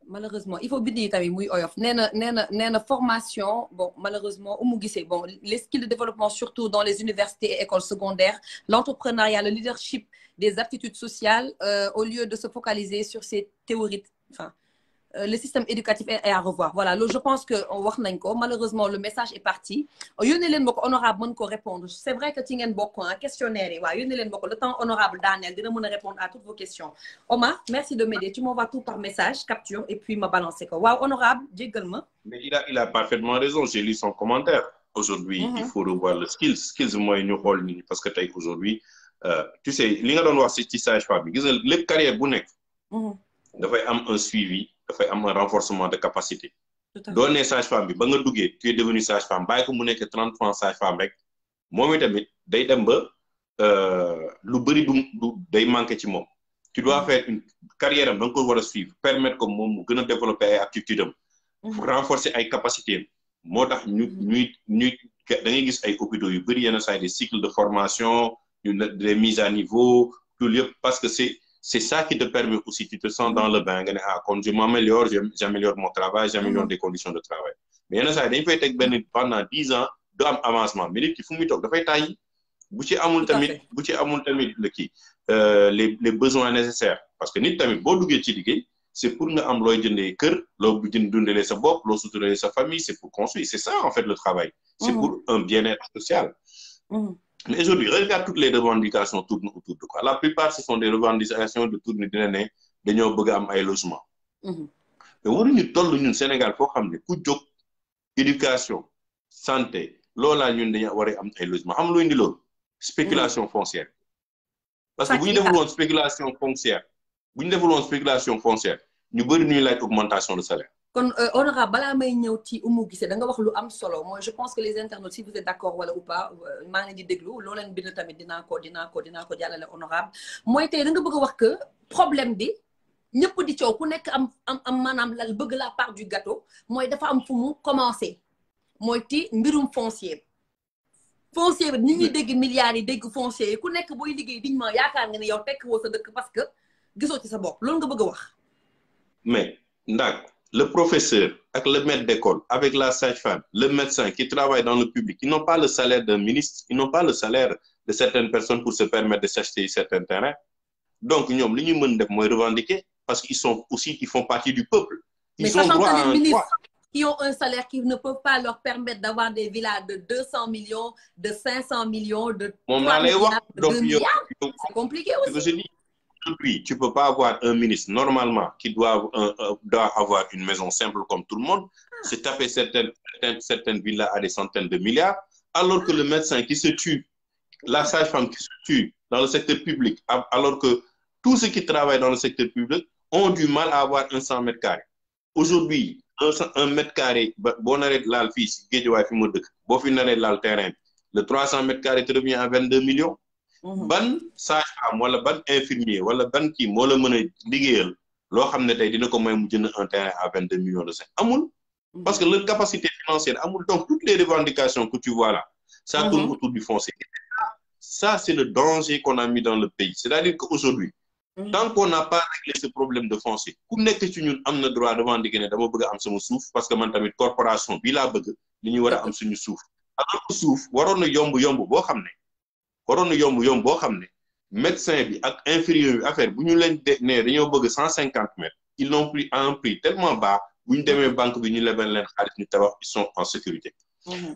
malheureusement il faut bindi tamit muy oyof nee na formation bon malheureusement Oumou Guissé bon les skills de développement surtout dans les universités et écoles secondaires l'entrepreneuriat le leadership des aptitudes sociales au lieu de se focaliser sur ces théories enfin le système éducatif est à revoir voilà loolu je pense que wax nañ ko malheureusement le message est parti yónnee leen ma ko honorable mën ko répondre c'est vrai que ci ngeen bokk questionnaire yi waaw yónnee leen ma ko le temps honorable Daniel dina mën a répondre à toutes vos questions Omar merci de m'aider tu m'envoies tout par message capture et puis ma balancer ko waaw honorable jéggal ma mais il a parfaitement raison j'ai lu son commentaire aujourd'hui il faut revoir le skills mooy ñu xool nit ñi parce que tey aujourd'hui tu sais li nga doon wax ci sage-femme bi gis nga lépp carrière bu nekk dafay am un suivi dafay am un renforcement de capacité doo ne sage-femme bi ba nga duggee tu es devenu sage-femme bàyyi ko mu nekk 30 ans sage-femme rek moom itamit day dem ba lu bëri du day manqué ci moom tu dois faire une carrière am da nga ko war a suivre permettre que moom mu gën a développer ay aptitudes am renforcer ay capacités am moo tax ñuy da ngay gis ay hôpitaux yu bëri yenn saa des cycles de formation des mises à niveau tout yëpp parce que c'est ça qui te permet aussi, tu te sens dans le bain, quand je m'améliore, j'améliore mon travail, j'améliore des conditions de travail. Mais il y a ça, il faut être pendant 10 ans d'avancement. Mais il faut que tu taille. Les besoins nécessaires. Parce que nit tamit bo duggé ci liggéey, c'est pour nga am loy jëndé kër, lo dundalé sa bop, lo soutenir sa famille, c'est pour construire. C'est ça en fait le travail. C'est pour un bien-être social. Mais aujourd'hui, regarde toutes les revendications tournent autour de quoi. La plupart, ce sont des revendications de tourner de l'année, de nous avoir un logement. Mais aujourd'hui, nous, au Sénégal, il faut que nous éducation, santé, là, nous devons avoir un logement. Nous devons spéculation foncière. Parce que si nous devons spéculation foncière, nous devons une augmentation de salaire. kon honorable balaa may ñëw ci Oumou Guissé da nga wax lu am solo mooy je pense que les internautes si vous êtes d'accord wala ou pas maa ngi leen di déglu loo leen bind tamit dinaa ko jàllale honorable mooy tey da nga bëgg a wax que problème bi ñëpp di coow ku nekk am maanaam lal bëgg la part du gâteau mooy dafa am fu mu commencé mooy ti mbirum foncier bi nit ñi dégg milliards yi dégg foncier yi ku nekk booy liggéey dignement yaakaar nga ne yow tekk woo sa dëkk parce que gisoo ci sa bopp loolu nga bëgg a wax mais ndax le professeur, avec le maître d'école, avec la sage-femme, le médecin qui travaille dans le public, ils n'ont pas le salaire d'un ministre, ils n'ont pas le salaire de certaines personnes pour se permettre de s'acheter certains terrains. Donc, ils ont revendiquer parce qu'ils sont aussi, ils font partie du peuple. Ils ont droit à un droit. Qui ont un salaire qui ne peut pas leur permettre d'avoir des villas de 200 millions, de 500 millions, de 3 milliards, de 2 milliards. C'est compliqué aussi. Aujourd'hui, tu ne peux pas avoir un ministre normalement qui doit avoir une maison simple comme tout le monde, se taper certaines villas à des centaines de milliards, alors que le médecin qui se tue, la sage-femme qui se tue dans le secteur public, alors que tous ceux qui travaillent dans le secteur public ont du mal à avoir un 100 mètres carrés. Aujourd'hui, un mètre carré, bon arrête là le fils, le terrain, le 300 mètres carrés te revient à 22 millions. Ban sage-femme wala ban infirmier wala ban kii moo la mën a liggéeyal loo xam ne tey dina ko may mu jënd un terrain à 22 millions de cinq amul parce que leur capacité financière amul donc toutes les revendications que tu vois là ça tourne autour du foncier. Ça c'est le danger qu'on a mis dans le pays, c'est-à-dire qu'aujourd'hui tant qu'on n'a pas réglé ce problème de foncier ku nekk ci ñun am na droit revendiquer ne dama bëgg a am sama suuf parce que man tamit corporation bi laa bëgg li ñu war a am suñu suuf alors que suuf waroon na yomb boo xam ne boo xam ne médecin bi ak infirmier bi affaire bu ñu leen ne dañoo bëgg 150 mètres ils l'ont pris à un prix tellement bas bu ñu demee banque bi ñu lebal leen xaalis ñu tabax ils sont en sécurité.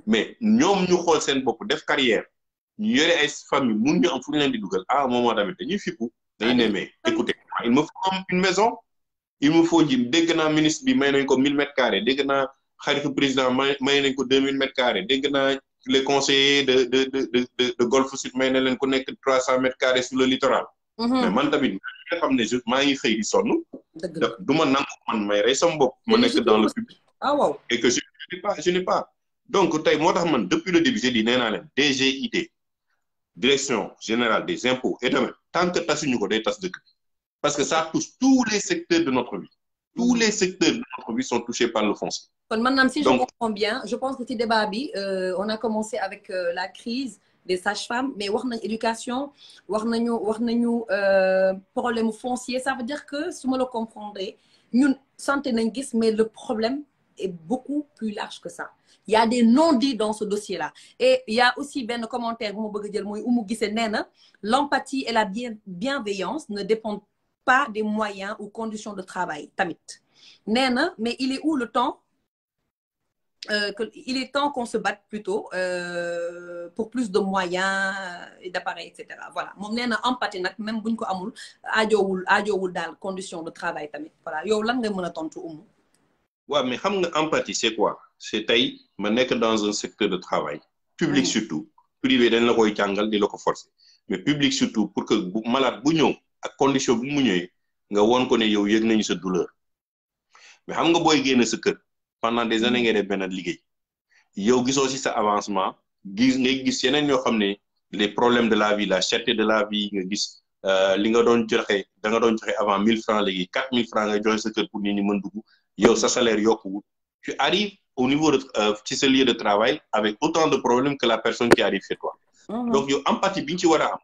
Mais ñoom ñu xool seen bopp def carrière ñu yore ay famille mun ñu am fu ñu leen di dugal à un moment tamit dañuy fippu dañuy ne mais écoutez il me faut une maison il me faut ji dégg naa ministre bi may nañ ko 1000 mètres carrés dégg naa xaritu président may nañ ko 2000 mètres carrés dégg naa les conseillers de Golf Sud may na leen ku nekk 300 mètres carrés sur le littoral. Mais man tamit nga xam ne maa ngi xëy di sonn. du ma nangu man may rey sama bopp. ma nekk dans le public. Et que je n'ai pas. Donc tey moo tax man depuis le début j'ai dit nee naa leen DGID direction générale des impôts et domaines tant que tasuñu ko day tas dëkk bi parce que ça touche tous les secteurs de notre vie. Tous les secteurs de notre vie sont touchés par le foncier. Maintenant, si je comprends bien, je pense que ce débat, on a commencé avec la crise des sages-femmes, mais on a éducation, on a problème foncier. Ça veut dire que, si je le comprendrais, ñun santé nañ gis mais le problème est beaucoup plus large que ça. Il y a des non-dits dans ce dossier-là. Et il y a aussi ben commentaire bu ma bëgg a jël mooy Oumou Guissé nee na l'empathie et la bienveillance ne dépendent pas des moyens ou conditions de travail tamit nee na mais il est où le temps il est temps qu'on se batte plutôt pour plus de moyens et d'appareils, etc. Voilà moom nee na empathie nag même buñ ko amul aajoowul daal condition de travail tamit voilà yow lan nga mën a tontu Oumou. Ouais, mais xam nga empathie c'est quoi? C'est tey ma nekk dans un secteur de travail public surtout privé dañ la koy jàngal di la ko forcer mais public surtout pour que bu malade bu ñëw ak condition bu mu ñëwee nga woon ko ne yow yëg nañu sa douleur mais xam nga booy génn sa kër pendant des années ngay def benn liggéey yow gisoo ci sa avancement ngay gis yeneen yoo xam ne les problèmes de la vie la cherté de la vie nga gis li nga doon joxe da nga doon joxe avant 1000 francs léegi 4000 francs ngay joxe sa kër pour nit ñi mën dugg yow sa salaire yokkuwul tu arrives au niveau de ci sa lieu de travail avec autant de problèmes que la personne qui arrive chez toi. Donc yow empathie bi ñu ci war a am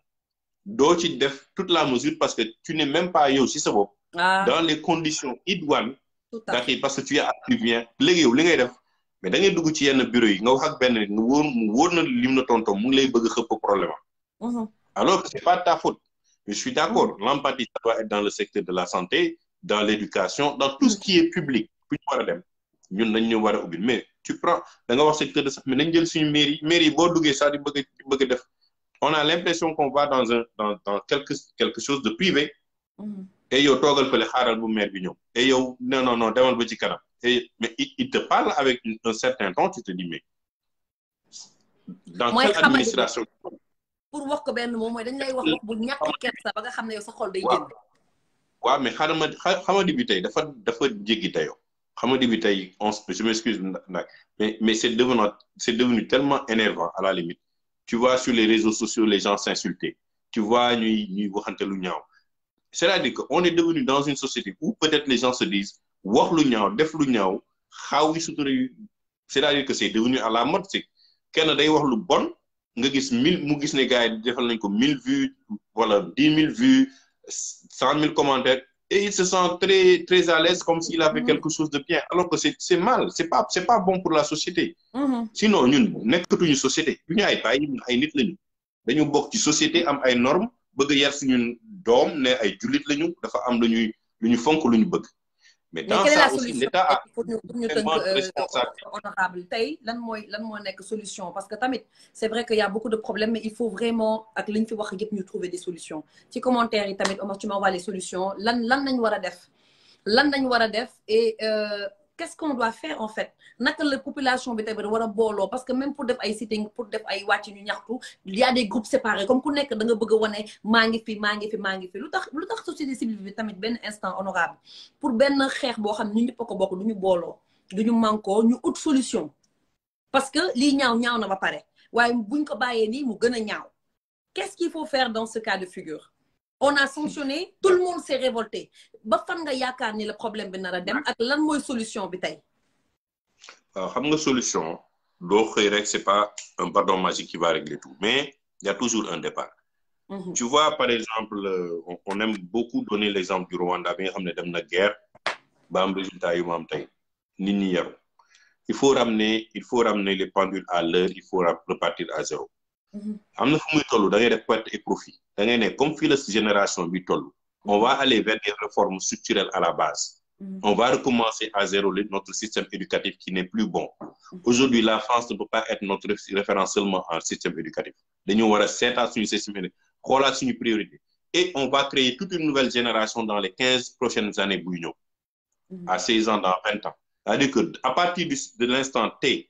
doo ci def toute la mesure parce que tu n'es même pas yow ci sa bopp dans les conditions idoines parce que tu es appris bien léegi yow li ngay def mais da ngay dugg ci yenn bureau yi nga wax ak benn nit nga wóor na lim na tonton mu ngi lay bëgg xëpp problème alors que c'est pas ta faute. Je suis d'accord l'empathie ça doit être dans le secteur de la santé dans l'éducation dans tout ce qui est public bu ñu war a dem ñun dañ ñu war a ubbi mais tu prends da nga wax secteur de santé mais nañ jël suñu mairie boo duggee sax di bëgg def on a l'impression qu'on va dans quelque chose de privé et yow toogal fële xaaral bu maire bi ñëw et yow non demal ba ci kanam et mais il te parle avec un certain ton tu te dis mais dans quelle administration pour wax ko benn moom mooy dañ lay wax bu ñàkk kersa ba nga xam ne yow sa xol day génn waaw mais xamadi bi tey dafa jéggi tayoo xamadi bi tey je m'excuse nag mais c'est devenu tellement énervant à la limite tu vois sur les réseaux sociaux les gens s'insulter tu vois ñuy waxante lu ñaaw c'est-à-dire que on est devenu dans une société où peut-être les gens se disent wax lu ñaaw def lu ñaaw xaaw yi sutura c'est-à-dire que c'est devenu à la mode c'est kenn day wax lu bon nga gis 1000 mu gis ne gars yi defal nañ ko 1000 vues wala 10 000 vues 100 000 commentaires et il se sent très très à l'aise comme s'il avait quelque chose de bien alors que c'est mal c'est pas bon pour la société sinon ñun nekkatuñu société du ñu ay bàyyi ay nit lañu dañu bokk ci société am ay normes bëgg yar suñu doom ne ay jullit lañu dafa am lu ñu fonk lu ñu bëgg mais dans ça aussi l'État a tellement de responsabilité honorable tey lan moo nekk solution parce que tamit c'est vrai que y a beaucoup de problèmes mais il faut vraiment ak li ñu fi wax yëpp ñu trouver des solutions ci commentaire yi tamit Omar tu m'envoies les solutions lan nañ war a def et qu'est-ce qu'on doit faire en fait naka la population bi tamit war a booloo parce que même pour def ay sitting pour def ay wàcc ñu ñaxtu il y a des groupes séparés comme ku nekk da nga bëgg a wane maa ngi fi lu tax société civile bi tamit benn instant honorable pour benn xeex boo xam ne ñu ñëpp a ko bokk du ñu booloo du ñu mànkoo ñu ut solution parce que lii ñaaw na ba pare waaye buñ ko bàyyee nii mu gën a ñaaw qu'est-ce qu'il faut faire dans ce cas de figure on a sanctionné tout le monde s'est révolté ba fan nga yaakaar ni le problème bi nar a dem ak lan mooy solution bi tey waaw xam nga solution doo xëy rek c'est pas un bâton magique qui va régler tout mais il y a toujours un départ tu vois par exemple on aime beaucoup donner l'exemple du Rwanda bi nga xam ne dem na guerre ba am résultat yu mu am tey nit ñi yaru il faut ramener les pendules à l'heure il faut repartir à zéro am na fu muy toll da ngay def perte et profit da ngay ne comme fii la génération bi toll on va aller vers des réformes structurelles à la base on va recommencer à zéro notre système éducatif qui n'est plus bon aujourd'hui la France ne peut pas être notre référence seulement en système éducatif dañu war a seetaat suñu système éducatif xoolaat suñu priorité et on va créer toute une nouvelle génération dans les 15 prochaines années buy ñëw à 16 ans dans 20 ans c'est-à-dire que à partir de l'instant T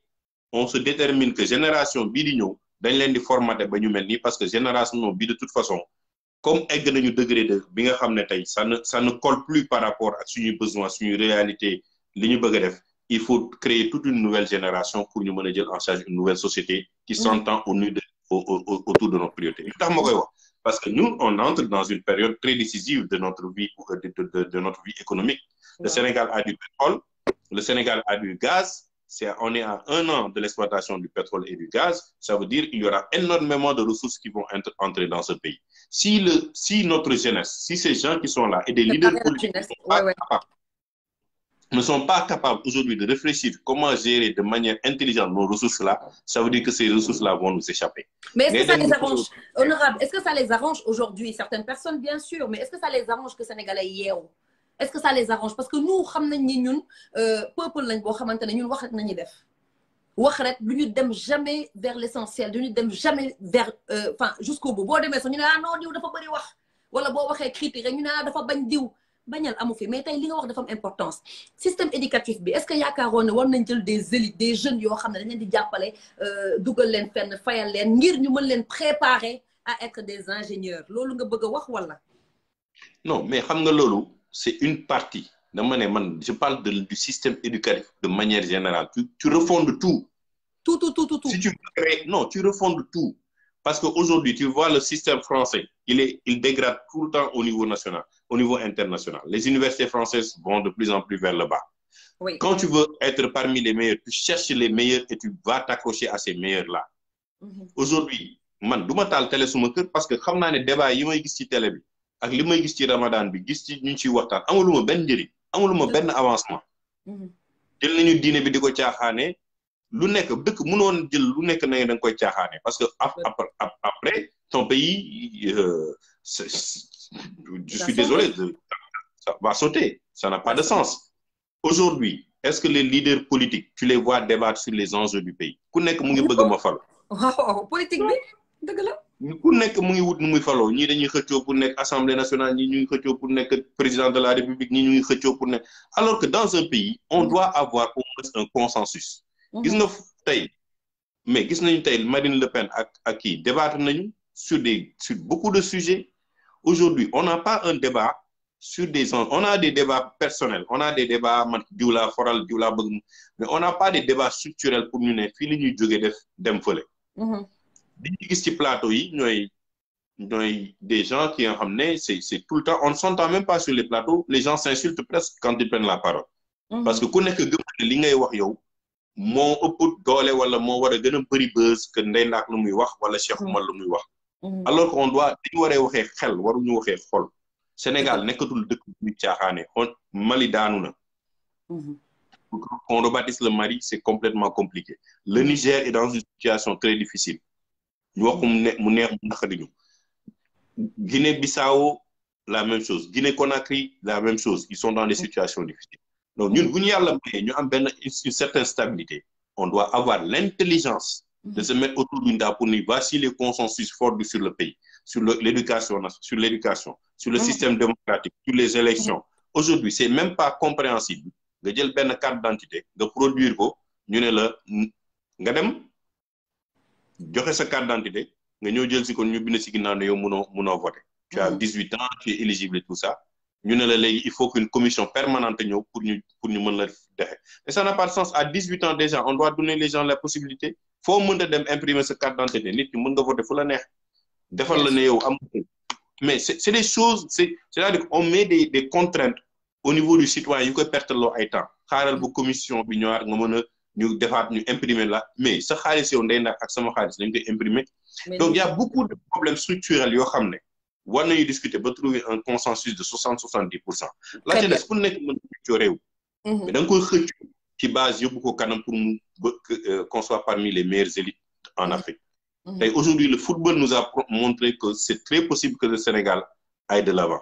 on se détermine que génération bii di ñëw dañ leen di formater ba ñu mel nii parce que génération bi de toute façon comme egg nañu degré de bi nga xam ne tey ça ne colle plus par rapport ak suñuy besoin suñuy réalité li ñu bëgg a def il faut créer toute une nouvelle génération pour ñu mën a jël en charge une nouvelle société qui s'entend autour de notre priorité li tax ma koy wax parce que nous on entre dans une période très décisive de notre vie de notre vie économique le Sénégal a du pétrole le Sénégal a du gaz on est à 1 an de l'exploitation du pétrole et du gaz, ça veut dire qu'il y aura énormément de ressources qui vont entrer dans ce pays. Si notre jeunesse, si ces gens qui sont là et des leaders politiques ne sont pas capables aujourd'hui de réfléchir comment gérer de manière intelligente nos ressources-là, ça veut dire que ces ressources-là vont nous échapper. Mais est-ce que ça les arrange, honorable, est-ce que ça les arrange aujourd'hui, certaines personnes, bien sûr, mais est-ce que ça les arrange que Sénégalais yeewu? Est-ce que ça les arrange? Parce que nous, xam nañ ni ñun peuple lañ boo xamante ne ñun wax rek nañuy def. Wax rek du ñu dem jamais vers l'essentiel, du ñu dem jamais vers jusqu'au bout. Boo demee sax ñu ne non diw dafa bëri wax wala boo waxee critique rek ñu ne dafa bañ diw. Bañal amu fi mais tey li nga wax dafa am importance système éducatif bi est-ce que yaakaaroon ne war nañ jël des élites des jeunes yoo xam ne dañ leen di jàppale dugal leen fenn fayal leen ngir ñu mën leen préparer à être des ingénieurs loolu nga bëgg a wax wala. Non mais xam nga loolu c'est une partie dama ne man je parle du système éducatif de manière générale tu refondes tout. Tout. Si tu crées non tu refondes tout parce que aujourd'hui tu vois le système français il dégrade tout le temps au niveau national. Au niveau international. Les universités françaises vont de plus en plus vers le bas. Oui. Quand tu veux être parmi les meilleurs, tu cherches les meilleurs et tu vas t'accrocher à ces meilleurs-là. Aujourd'hui, man du ma taal télé suma kër parce que xam naa ne débat yi may gis ci télé bi ak li may gis ci Ramadan bi gis ci ñu ciy waxtaan amuluma benn njëriñ amuluma benn avancement. jël nañu diine bi di ko caaxaane lu nekk dëkk mënoon jël lu nekk na da nga koy caaxaane parce que après ton pays je suis désolé, ça va sauter. Ça n'a pas de sens. Aujourd'hui, est-ce que les leaders politiques, tu les vois débattre sur les enjeux du pays? Ku nekk mu ngi bëgg ma falo. Politique bi dëgg la. Ku nekk mu ngi wut nu muy falo ñii dañuy xëccoo pour nekk assemblée nationale ñii ñu ngi xëccoo pour nekk président de la république ñii ñu ngi xëccoo pour nekk alors que dans un pays on doit avoir au moins un consensus. Gis nga tey mais gis nañu tey Marine Le Pen ak kii débattre nañu sur beaucoup de sujets. Aujourd'hui, on n'a pas un débat sur on a des débats personnels, on a des débats mais on n'a pas des débats structurels pour nous ne fii li ñuy jógee dem fële. Li ñu gis ci plateau yi ñooy des gens qui nga xam ne c'est tout le temps on ne s'entend même pas sur les plateaux, les gens s'insultent presque quand ils prennent la parole. Parce que ku nekk gëm ne li ngay wax yow moo ëpp doole wala moo war a gën a bëri buzz que Ndeye Ndack lu muy wax wala Cheikh Oumar lu muy wax. Alors qu'on doit dañu waree waxee xel waruñu waxee xol Sénégal nekkatul dëkk bu caaxaane Mali daanu na pour qu'on rebâtisse le Mali c'est complètement compliqué le Niger est dans une situation très difficile ñu wax mu neex mu naqadiñu Guinée-Bissau la même chose Guinée-Conakry la même chose ils sont dans des situations difficiles donc ñun bu ñu yàlla mayee ñu am une certaine stabilité on doit avoir l'intelligence de se mettre autour d'une table pour nous voici les consensus forts sur le pays, sur l'éducation, sur le système démocratique, sur les élections. Aujourd'hui, c'est même pas compréhensible. Nga jël benn carte d'identité, nga produire ko, ñu ne la nga dem joxe sa carte d'identité, nga ñëw jël si ko ñu bind si ginnaaw ne yow mënoo voter. Tu as 18 ans, tu es éligible et tout ça. Ñu ne la léegi il faut qu'une commission permanente ñëw pour ñu mën la dexe. Et ça n'a pas de sens. À 18 ans déjà, on doit donner les gens la possibilité. Faut mënta dem imprimer sa carte d'identité nit ki mën nga voter fu la neex defal la ne yow am mais c'est des choses c'est-à-dire qu'on met des contraintes au niveau du citoyen yu koy perteloo ay temps xaaral bu commission bi ñëwaat nga mën a ñu defaat ñu imprimer la mais sa xaalis yow Ndeye Ndack ak sama xaalis dañ koy imprimer donc il y a beaucoup de problèmes structurels yoo xam ne war nañu discuter ba trouver un consensus de 60-70%. la ci des ku nekk mën a xëccoo réew mais da nga koy xëccoo ci base yóbbu ko kanam pour qu'on soit parmi les meilleures élites en Afrique. Et aujourd'hui, le football nous a montré que c'est très possible que le Sénégal aille de l'avant.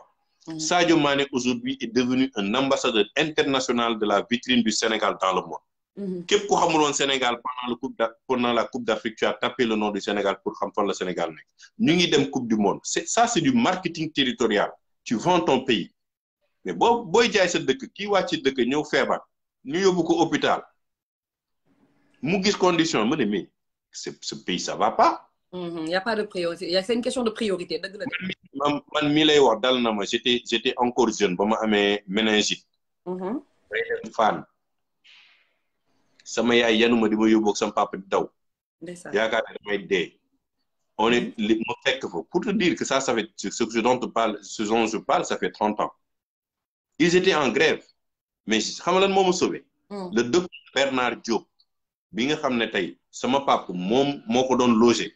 Sadio Mané aujourd'hui est devenu un ambassadeur international de la vitrine du Sénégal dans le monde. Képp ku xamul woon Sénégal pendant la Coupe d'Afrique, tu as tapé le nom du Sénégal pour xam fan le Sénégal nekk. Ñu ngi dem Coupe du Monde. C'est du marketing territorial. Tu vends ton pays. Mais booy jaay sa dëkk kii wàcc dëkk ñëw feebar. Ñu yóbbu ko hôpital mu gis condition mu ne mais ce pays ça va pas. Y a pas de priorité c'est une question de priorité dëgg la. man mii lay wax dal na ma j'étais encore jeune ba ma amee méningite. day dem Fann sama yaay yanuma di ma yóbbu ak sama papa di daw. yaakaar ne damay dee. on est ma fekk fa pour te dire que ça fait ce dont je parle ça fait 30 ans. Ils étaient en grève. Mais xam nga lan moo ma sauvé. Le docteur Bernard Diop bi nga xam ne tey sama papa moom moo ko doon logé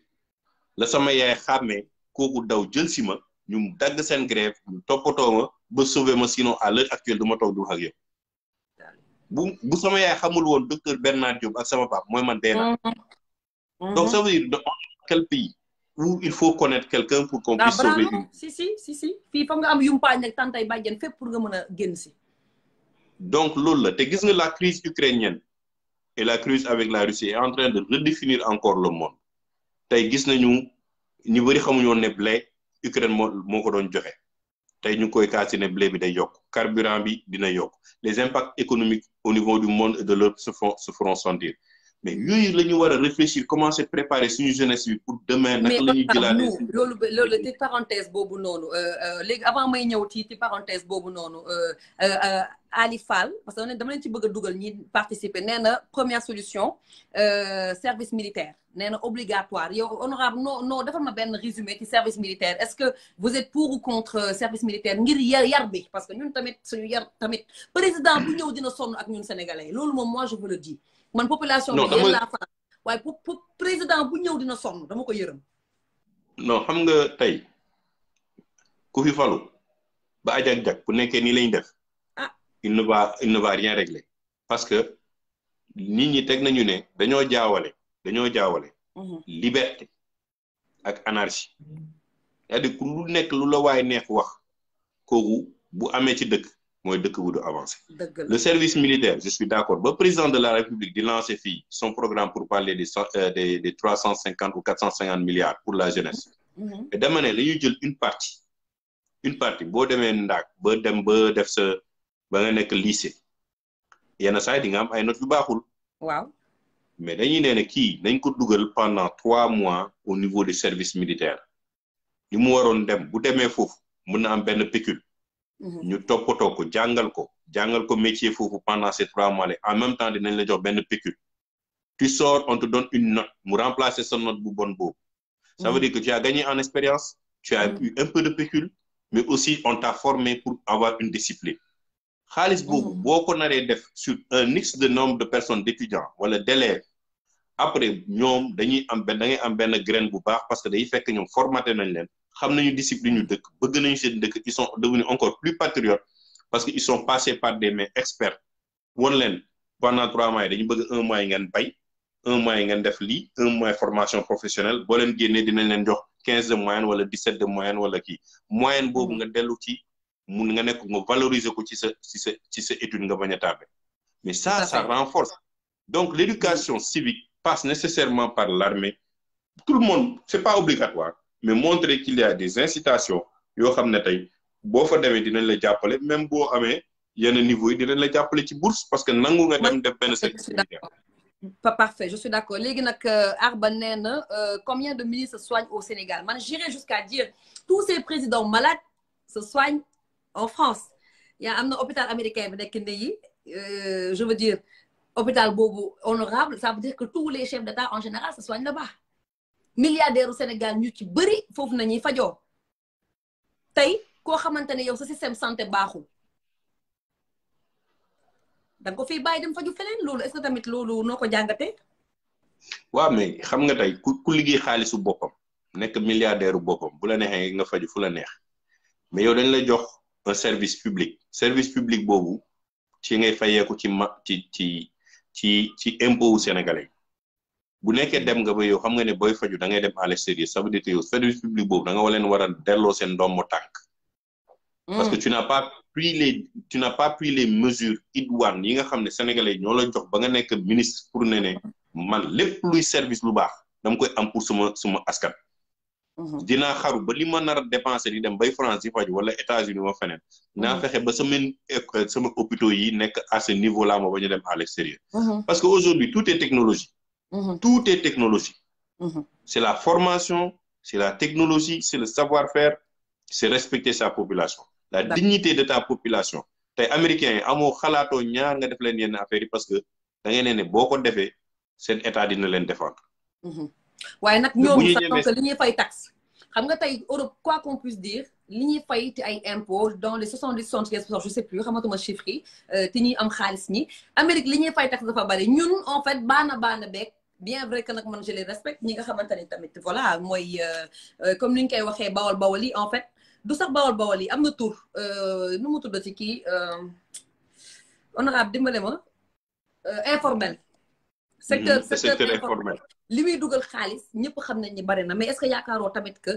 la sama yaay xàmmee kooku daw jël si ma ñu dagg seen grève ñu toppatoo ma ba sauvé ma sinon à l'heure actuelle du ma toog du wax ak yow. bu sama yaay xamul woon docteur Bernard Diop ak sama papa mooy man dee na. Donc ça veut dire dans quel pays où il faut connaître quelqu'un pour qu'on puisse sauver une. si fii foog nga am yumpaañ ak tantay bàjjen fépp pour nga mën a génn si. Donc loolu la te gis nga la crise ukrainienne et la crise avec la Russie est en train de redéfinir encore le monde tey gis nañu ñu bëri xamuñu woon ne blé Ukraine moo ko doon joxe tey ñu koy kaasi ne blé bi day yokk carburant bi dina yokk les impacts économiques au niveau du monde et de l'Europe se feront sentir mais yooyu la ñu war a réfléchir commencer préparer suñu jeunesse bi pour demain naka la ñuy jëlaatee. loolu ci parenthèse boobu noonu léegi avant may ñëw ci parenthèse boobu noonu Ali Fall parce que dama leen ci bëgg a dugal ñi participer nee na première solution service militaire nee na obligatoire yow honorable non defal ma benn résumé ci service militaire est-ce que vous êtes pour ou contre service militaire ngir yar bi parce que ñun tamit suñu yar tamit président bu ñëw dina sonn ak ñun sénégalais loolu moom moi je vous le dis man population bi yéen laa fa waaye pour président bu ñëw dina sonn dama ko yërëm. non xam nga tey ku fi falu ba ajak-jak bu nekkee nii lañ def il ne va rien régler parce que nit ñi teg nañu ne dañoo jaawale liberté ak anarchie c'est-à-dire ku lu nekk lu la waay neex wax kooku bu amee ci dëkk mooy dëkk bu du avancé le service militaire je suis d'accord ba président de la République di lancer fii son programme pour parler des 350 ou 450 milliards pour la jeunesse et dama ne la ñuy jël une partie boo demee ndaak ba dem ba def sa ba nga nekk lycée yenn saa yi di nga am ay notes yu baaxul. waaw mais dañuy nee ne kii nañ ko dugal pendant 3 mois au niveau des services militaires li mu waroon dem bu demee foofu mën na am benn pécule. ñu toppatoo ko jàngal ko métier foofu pendant ces 3 mois là en même temps dinañ la jox benn pécule. tu sors on te donne une note mu remplacer sa note bu bonne boobu. ça veut dire que tu as gagné en expérience. tu as eu un peu de pécule. mais aussi on t'a formé pour avoir une discipline. xaalis boobu boo ko naree def sur un X de nombre de personnes d'étudiants wala d'élèves après ñoom da ngay am benn graine bu baax parce que day fekk ñoom formaté nañ leen xam nañu discipline yu dëkk bëgg nañu seen dëkk ils sont devenus encore plus patriotes parce que ils sont passés par des mains experts won leen pendant 3 mois yi dañu bëgg 1 mois yi ngeen bay 1 mois yi ngeen def lii 1 mois formation professionnelle boo leen génnee dinañ leen jox 15 de moyenne wala 17 de moyenne wala kii moyenne boobu nga dellu ci mun nga nekk nga valoriser ko ci sa étude nga bañ a tardé mais ça renforce donc l'éducation civique passe nécessairement par l'armée tout le monde c'est pas obligatoire mais montrer qu'il y a des incitations yoo xam ne tey boo fa demee dinañ la jàppale même boo amee yenn niveau yi dinañ la jàppale ci bourse parce que nangu nga dem def benn service militaire. Parfait je suis d'accord léegi nag Arba nee na combien de ministres se soignent au Sénégal man j'irais jusqu'à dire tous ces présidents malades se soignent en France am na hôpital américain bi nekk yi je veux dire hôpital boobu honorable ça veut dire que tous les chefs d'État en général se soignent là-bas milliardaires au Sénégal ñu ci bëri foofu nañuy fajoo tey koo xamante ne yow sa système santé baaxul da nga ko fiy bàyyi dem faju feneen loolu est-ce que tamit loolu noo ko jàngatee. waaw mais xam nga tey ku liggéey xaalisu boppam nekk milliardaire boppam bu la neexee nga faju fu la neex mais yow dañ la jox un service public boobu ci ngay fayeeku ci impôt wu sénégalais bu nekkee dem nga ba yow xam nga ne booy faju da ngay dem à l'extérieur ça veut dire que yow service public boobu da nga war a delloo seen ndombo tànk parce que tu n'as pas pris les mesures idoines yi nga xam ne sénégalais ñoo la jox ba nga nekk ministre pour ne man lépp luy service lu baax dama koy am pour suma askan. dinaa xaru ba li ma nar a dépenser di dem bay France di faju wala États-Unis ma feneen. naa fexe ba sama hôpitaux yi nekk à ce niveau là ma bañ a dem à l'extérieur. parce que aujourd'hui tout est technologie. tout est technologie. c'est la formation c'est la technologie c'est le savoir-faire c'est respecter sa population. la dignité de ta population. tey américains yi amoo xalaatoo ñaar nga def leen yenn affaires yi parce que da ngay ne boo ko defee seen état dina leen défendre. waaye nag ñoom sax li ñuy fay taxe xam nga tey Europe quoi qu'on puisse dire li ñuy fay te ay impôts dans les 70-75% je sais plus xamatuma chiffres yi te ñuy am xaalis ñi Amérique li ñuy fay taxe dafa bari ñun en fait baana beeg bien vrai que nag man je les respecte ñi nga xamante ne tamit voilà mooy comme ni ñu koy waxee bawol yi en fait du sax bawol yi am na tur nu mu tuddati kii honorable dimbale ma informel. secteur secteur informel informel. li muy dugal xaalis ñëpp xam nañ ni bari na mais est-ce que yaakaaroo tamit que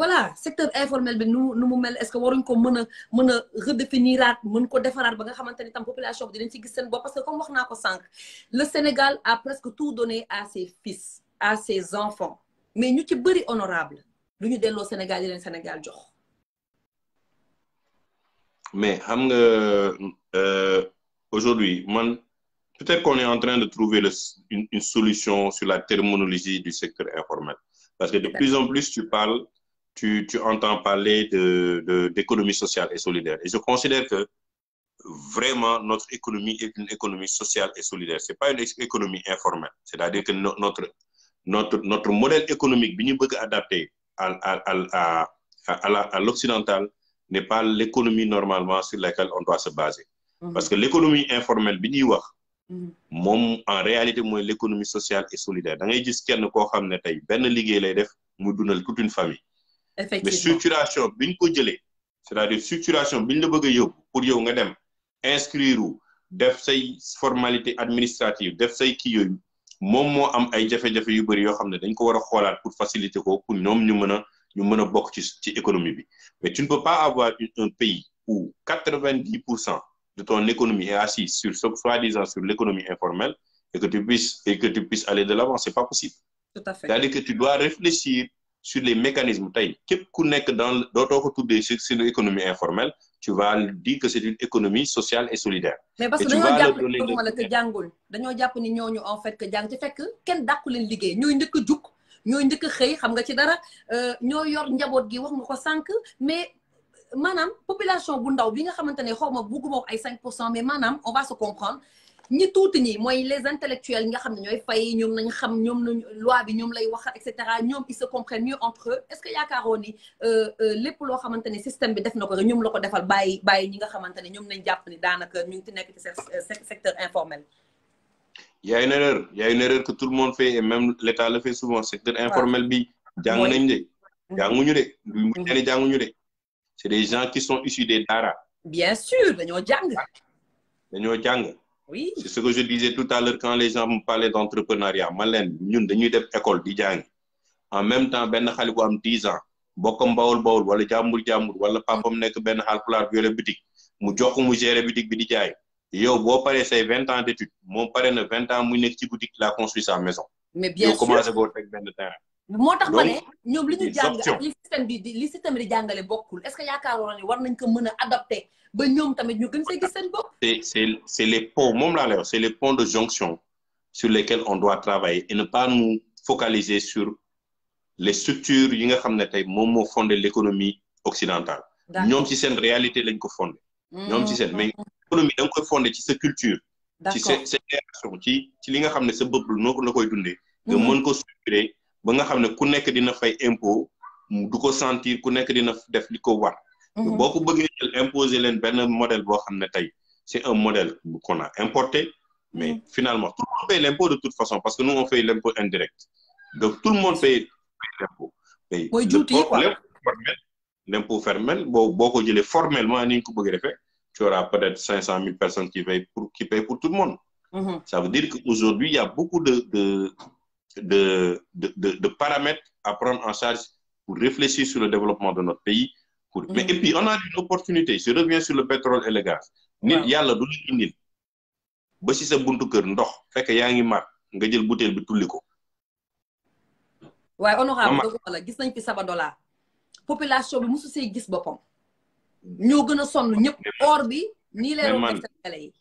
voilà secteur informel bi nu mu mel est-ce que waruñ ko mën a redéfiniraat mën ko defaraat ba nga xamante ni tam population bi dinañ ci gis seen bopp parce que comme wax naa ko sànq le Sénégal a presque tout donné à ses fils à ses enfants mais ñu ci bëri honorable lu ñu delloo Sénégal yi leen Sénégal jox. mais xam nga aujourd'hui man. Peut-être qu'on est en train de trouver une solution sur la terminologie du secteur informel. Parce que de plus en plus, tu entends parler d'économie sociale et solidaire. Et je considère que vraiment notre économie est une économie sociale et solidaire. Ce n'est pas une économie informelle. C'est-à-dire que notre modèle économique, bien adapté à l'occidental, n'est pas l'économie normalement sur laquelle on doit se baser. Parce que l'économie informelle, moom en réalité mooy l'économie sociale et solidaire da ngay gis kenn koo xam ne tey benn liggéey lay def mu dundal toute une famille. Effectivement. Mais structuration bi ñu ko jëlee c'est-à-dire structuration bi ñu la bëgg a yóbbu pour yow nga dem inscrire def say formalité administrative def say kii yooyu moom moo am ay jafe-jafe yu bëri yoo xam ne dañ ko war a xoolaat pour faciliter ko pour ñoom ñu mën a bokk ci économie bi mais tu ne peux pas avoir un pays où 90% de ton économie est assise sur soi-disant sur l'économie informelle et que tu puisses aller de l'avant, c'est pas possible. Tout à fait. C'est-à-dire que tu dois réfléchir sur les mécanismes. Képp ku nekk dans dootoo ko tuddee sur l'économie informelle, tu vas dire que c'est une économie sociale et solidaire. Mais parce que dañoo jàpp ni ñooñu en fait que jàng ci fekk kenn dàqu leen liggéey ñooy njëkk a jug ñooy njëkk a xëy xam nga ci dara ñoo yor njaboot gi wax nga ko sànq mais maanaam population bu ndaw bi nga xamante ne xaw ma bugguma wax ay 5% mais maanaam on va se comprendre ñi tuuti ñi mooy les intellectuels yi nga xam ne ñooy fay ñoom nañ xam ñoom nañ loi bi ñoom lay wax et cetera ñoom ils se comprennent mieux entre eux est-ce que yaakaaroo ni lépp loo xamante ne système bi def na ko rek ñoom la ko defal bàyyi ñi nga xamante ne ñoom nañ jàpp ni daanaka ñu ngi ci nekk ci secteur informel. Il y a une erreur que tout le monde fait et même l'État le fait souvent secteur informel bi jàng nañ de jànguñu de jànguñu de. C'est des gens qui sont issus des daara. Bien sûr, dañoo jàng. Oui. C'est ce que je disais tout à l'heure quand les gens me parlaient d'entrepreneuriat. Man leen ñun dañuy def école di jàng. En même temps benn xale bu am 10 ans bokkam bawul wala jàmbur wala papam nekk benn Haalpulaar yore boutique mu jox ko mu gérer boutique bi di jaay. Yow boo paree say 20 ans d'études moom pare na 20 ans muy nekk ci boutique il a construit sa maison. Mais bien sûr yow commencé boo teg benn terrain. moo tax ma ne ñoom li ñu jàng ak li système bi di jàngale bokkul est-ce que yaakaaroon ni war nañ ko mën a adapter ba ñoom tamit ñu gën see gis seen bopp. c'est les ponts moom laa lay wax c'est les ponts de jonction sur lesquels on doit travailler et ne pas nous focaliser sur les structures yi nga xam ne tey moom moo fondé l'économie occidentale. ñoom ci seen réalité lañ ko fondé. ñoom ci seen mais économie da nga koy fondé ci sa culture. ci sa génération ci li nga xam ne sa bëpp noo la koy dundee. nga mën ko structurer. ba nga xam ne ku nekk dina fay impôt du ko sentir ku nekk dina def li ko war. boo ko bëggee jël imposer leen benn modèle boo xam ne tey c'est un modèle qu'on a importé mais finalement tout le monde paye l'impôt de toute façon parce que nous on fait l'impôt indirect donc tout le monde paye l'impôt. mooy juuti quoi l'impôt formel boo ko jëlee formellement ni ñu ko bëgg a defee tu auras peut-être 500 000 personnes qui payent pour tout le monde. Ça veut dire qu'aujourd'hui il y a beaucoup de paramètres à prendre en charge pour réfléchir sur le développement de notre pays. Mais et puis, on a une opportunité. Je reviens sur le pétrole et le gaz. Nit yàlla du la indil ba si sa buntu kër ndox fekk yaa ngi mar nga jël bouteille bi tulli ko. waaye honorable dëgg la gis nañ fi Sabodala population bi mosu see gis boppam ñoo gën a sonn ñëpp or bi nii lay doon def xale yi.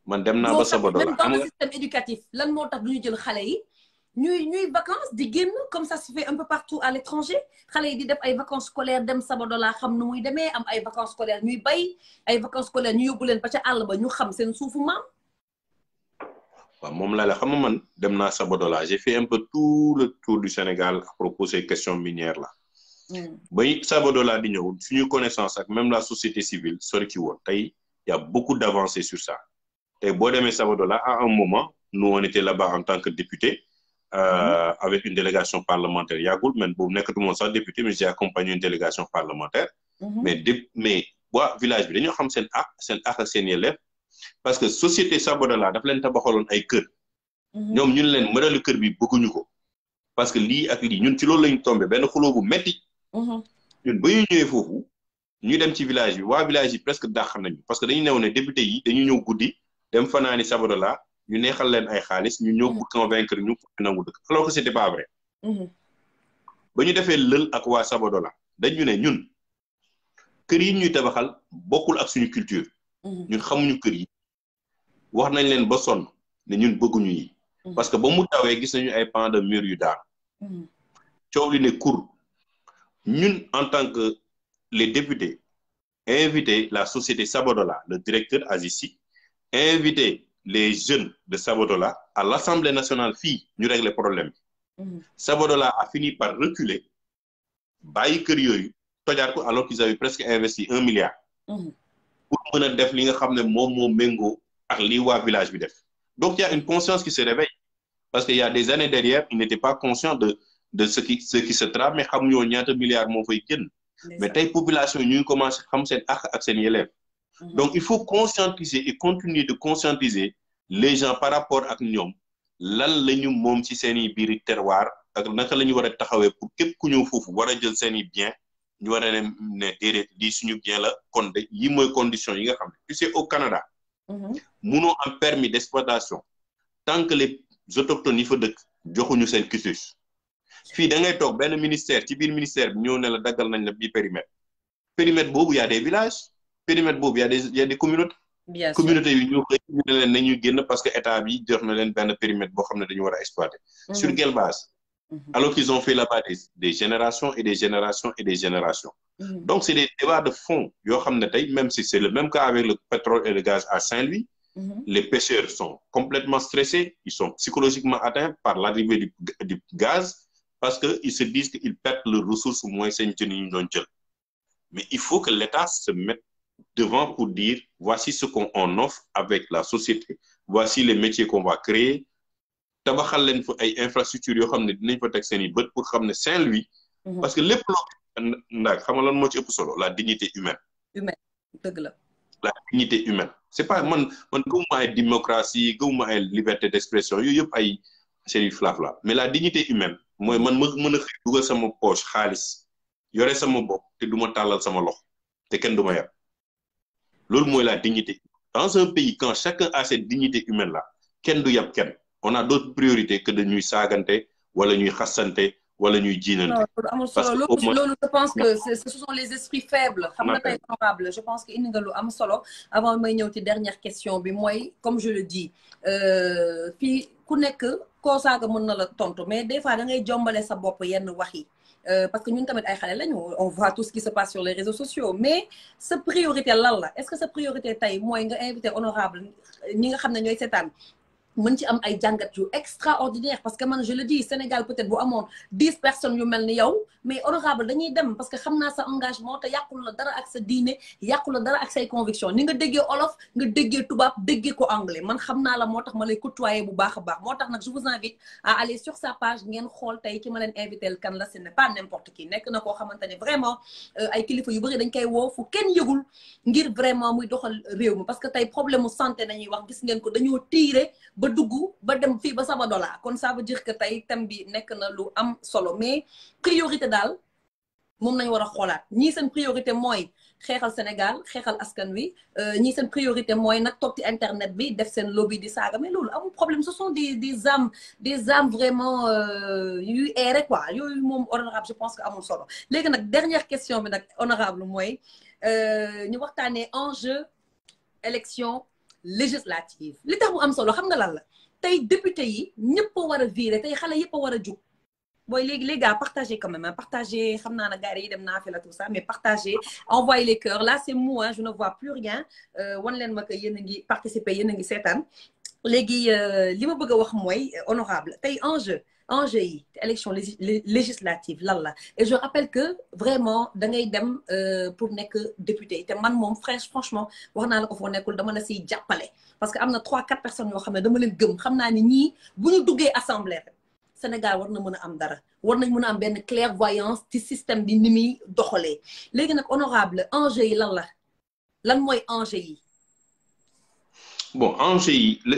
man dem naa ba Sabodala même dans le système éducatif lan moo tax du ñu jël xale yi. ñuy vacances di génn comme ça se fait un peu partout à l'étranger xale yi di def ay vacances scolaires dem Sabodala xam nu muy demee am ay vacances scolaires ñuy bay ay vacances scolaires ñu yóbbu leen ba ca àll ba ñu xam seen suufu maam. waaw moom la xam nga man dem naa Sabodala j'ai fait un peu tout le tour du Sénégal à propos de ces questions minières là. bay Sabodala di ñëw suñu connaissance ak même la société civile sori ci woon tey y a beaucoup d'avancées sur ça tey boo demee Sabodala à un moment nous on était là-bas en tant que député. Avec une délégation parlementaire yàggul man boobu nekkatu moon sax député mais j'ai accompagné une délégation parlementaire mais waa village bi dañoo xam seen ak ak seen yelleef parce que société Sabodala daf leen tabaxaloon ay kër ñoom ñun leen mënalu kër bi bëgguñu ko parce que lii ak lii ñun ci loolu lañu tombé benn xuloo bu metti ñun ba ñu ñëwee foofu ñu dem ci village bi waa village yi presque dàq nañu parce que dañu newoon ne député yi dañu ñëw guddi dem fanaani Sabodala ñu neexal leen ay xaalis ñu ñëw pour convaincre ñu pour ñu nangu dëkk alors que c'était pas vrai ba ñu defee lël ak waa Sabodala dañu ne ñun kër yi ñuy tabaxal bokkul ak suñu culture ñun xamuñu kër yi wax nañ leen ba sonn ne ñun bëgguñu yi parce que ba mu tawee gis nañu ay pans de mur yu daan coow li ne kur ñun en tant que les députés invité la société Sabodala le directeur Azizi invité les jeunes de Sabodala à l'Assemblée nationale fii ñu régler problème bi Sabodala a fini par reculer bàyyi kër yooyu tojaat ko alors qu'ils avaient presque investi 1 milliard pour mën a def li nga xam ne moom moo méngoo ak lii waa village bi def donc il y a une conscience qui se réveille parce que il y a des années derrière ils n'étaient pas conscients de ce qui se trame mais xamuñoo ñaata milliards moo fay génn mais tey population ñu ngi commencé xam seen ak seen yelleef donc il faut conscientiser et continuer de conscientiser les gens par rapport ak ñoom lan la ñu moom ci seen i biir terroir ak naka la ñu war a taxawee pour képp ku ñëw foofu war a jël seen i bien ñu war a ne déedéet lii suñu bien la kon de yi mooy condition yi nga xam ne tu sais au Canada munoo am permis d'exploitation tant que les autochtones yi fa dëkk joxuñu seen quitus fii da ngay toog benn ministère ci biir ministère bi ñëw ne la daggal nañ la bii périmètre boobu y a des villages périmètre boobu y a des communautés communauté yi ñu xëy ñu ne leen nañuy génn parce que état bi jox na leen benn périmètre boo xam ne dañu war a exploiter sur quelle base alors qu'ils ont fait là-bas des générations et des générations et des générations donc c'est des débats de fond yoo xam ne tey même si c'est le même cas avec le pétrole et le gaz à Saint-Louis les pêcheurs sont complètement stressés ils sont psychologiquement atteints par l'arrivée du gaz parce que ils se disent qu'ils perdent leurs ressources moins seen jën yi ñu doon jël mais il faut que l'État se mette devant pour dire voici ce qu'on offre avec la société voici les métiers qu'on va créer tabaxal leen fa ay infrastructures yoo xam ne dinañ fa teg seen i bët pour xam ne Saint-Louis parce que lépp loo ndax xam nga lan moo ci ëpp solo la dignité humaine dëgg la la dignité humaine c'est pas man gëwuma ay démocratie gëwuma ay liberté d'expression yooyu yëpp ay seen flafla mais la dignité humaine mooy man ma mën a xëy dugal sama poche xaalis yore sama bopp te du ma tàllal sama loxo te kenn du ma yar loolu mooy la dignité dans un pays quand chacun a cette dignité humaine là kenn du yab kenn on a d'autres priorités que de ñuy saagante wala ñuy xassante wala ñuy jiinante. loolu je pense que ce sont les esprits faibles. xam nga tey honorable je pense que indi nga lu am solo avant may ñëw ci dernière question bi mooy comme je le dis fii ku nekk koo saaga mën na la tontu mais des fois da ngay jombale sa bopp yenn wax yi. Parce que ñun tamit ay xale lañu on voit tout ce qui se passe sur les réseaux sociaux mais sa priorité lan la est-ce que sa priorité tey mooy nga invité honorable ñi nga xam ne ñooy seetaan mën ci am ay jàngat yu extraordinaire parce que man je le dis Sénégal peut-être bu amoon 10 personnes yu mel ni yow mais honorable dañuy dem parce que xam naa sa engagement te yàqul la dara ak sa diine yàqul la dara ak say conviction ni nga déggee olof nga déggee tubaab déggee ko anglais man xam naa la moo tax ma lay côtoyer bu baax a baax moo tax nag je vous invite à aller sur sa page ngeen xool tey ki ma leen invité kan la ce n'est pas n'importe qui nekk na koo xamante ne vraiment ay kilifa yu bëri dañ koy woo fu kenn yëgul ngir vraiment muy doxal réew mi parce que tey problème mu santé nañuy wax gis ngeen ko dañoo tiire ba dugg ba dem fii ba Sabodala kon ça veut dire que tey thème bi nekk na lu am solo mais priorité daal moom nañu war a xoolaat ñii seen priorité mooy xeexal Sénégal xeexal askan wi ñii seen priorité mooy nag toog ci internet bi def seen lobby di saaga mais loolu amul problème ce sont des âmes vraiment yuy erré quoi yooyu moom honorable je pense que amul solo léegi nag dernière question bi nag honorable mooy ñu waxtaanee enjeu élection législative li tax mu am solo xam nga lan la tey député yi ñëpp a war a virer tey xale yëpp a war a jug booy léegi les gars partagez quand même partagez xam naa na gars yi dem naa fi la tout ça mais partagez envoyez les cœurs là c'est mou je ne vois plus rien wan leen ma que yéen a ngi participer yéen a ngi seetaan léegi li ma bëgg a wax mooy honorable tey enjeu yi élection législative lan la et je rappelle que vraiment da ngay dem pour nekk député te man moom franchement wax naa la ko foo nekkul dama la siy jàppale parce que am na 3-4 personnes yoo xam ne dama leen gëm xam naa ni ñii bu ñu duggee assemblée Sénégal war na mën a am dara war nañ mën a am benn clairvoyance ci système bi ni muy doxalee léegi nag honorable enjeu yi lan la lan mooy enjeu yi Bon,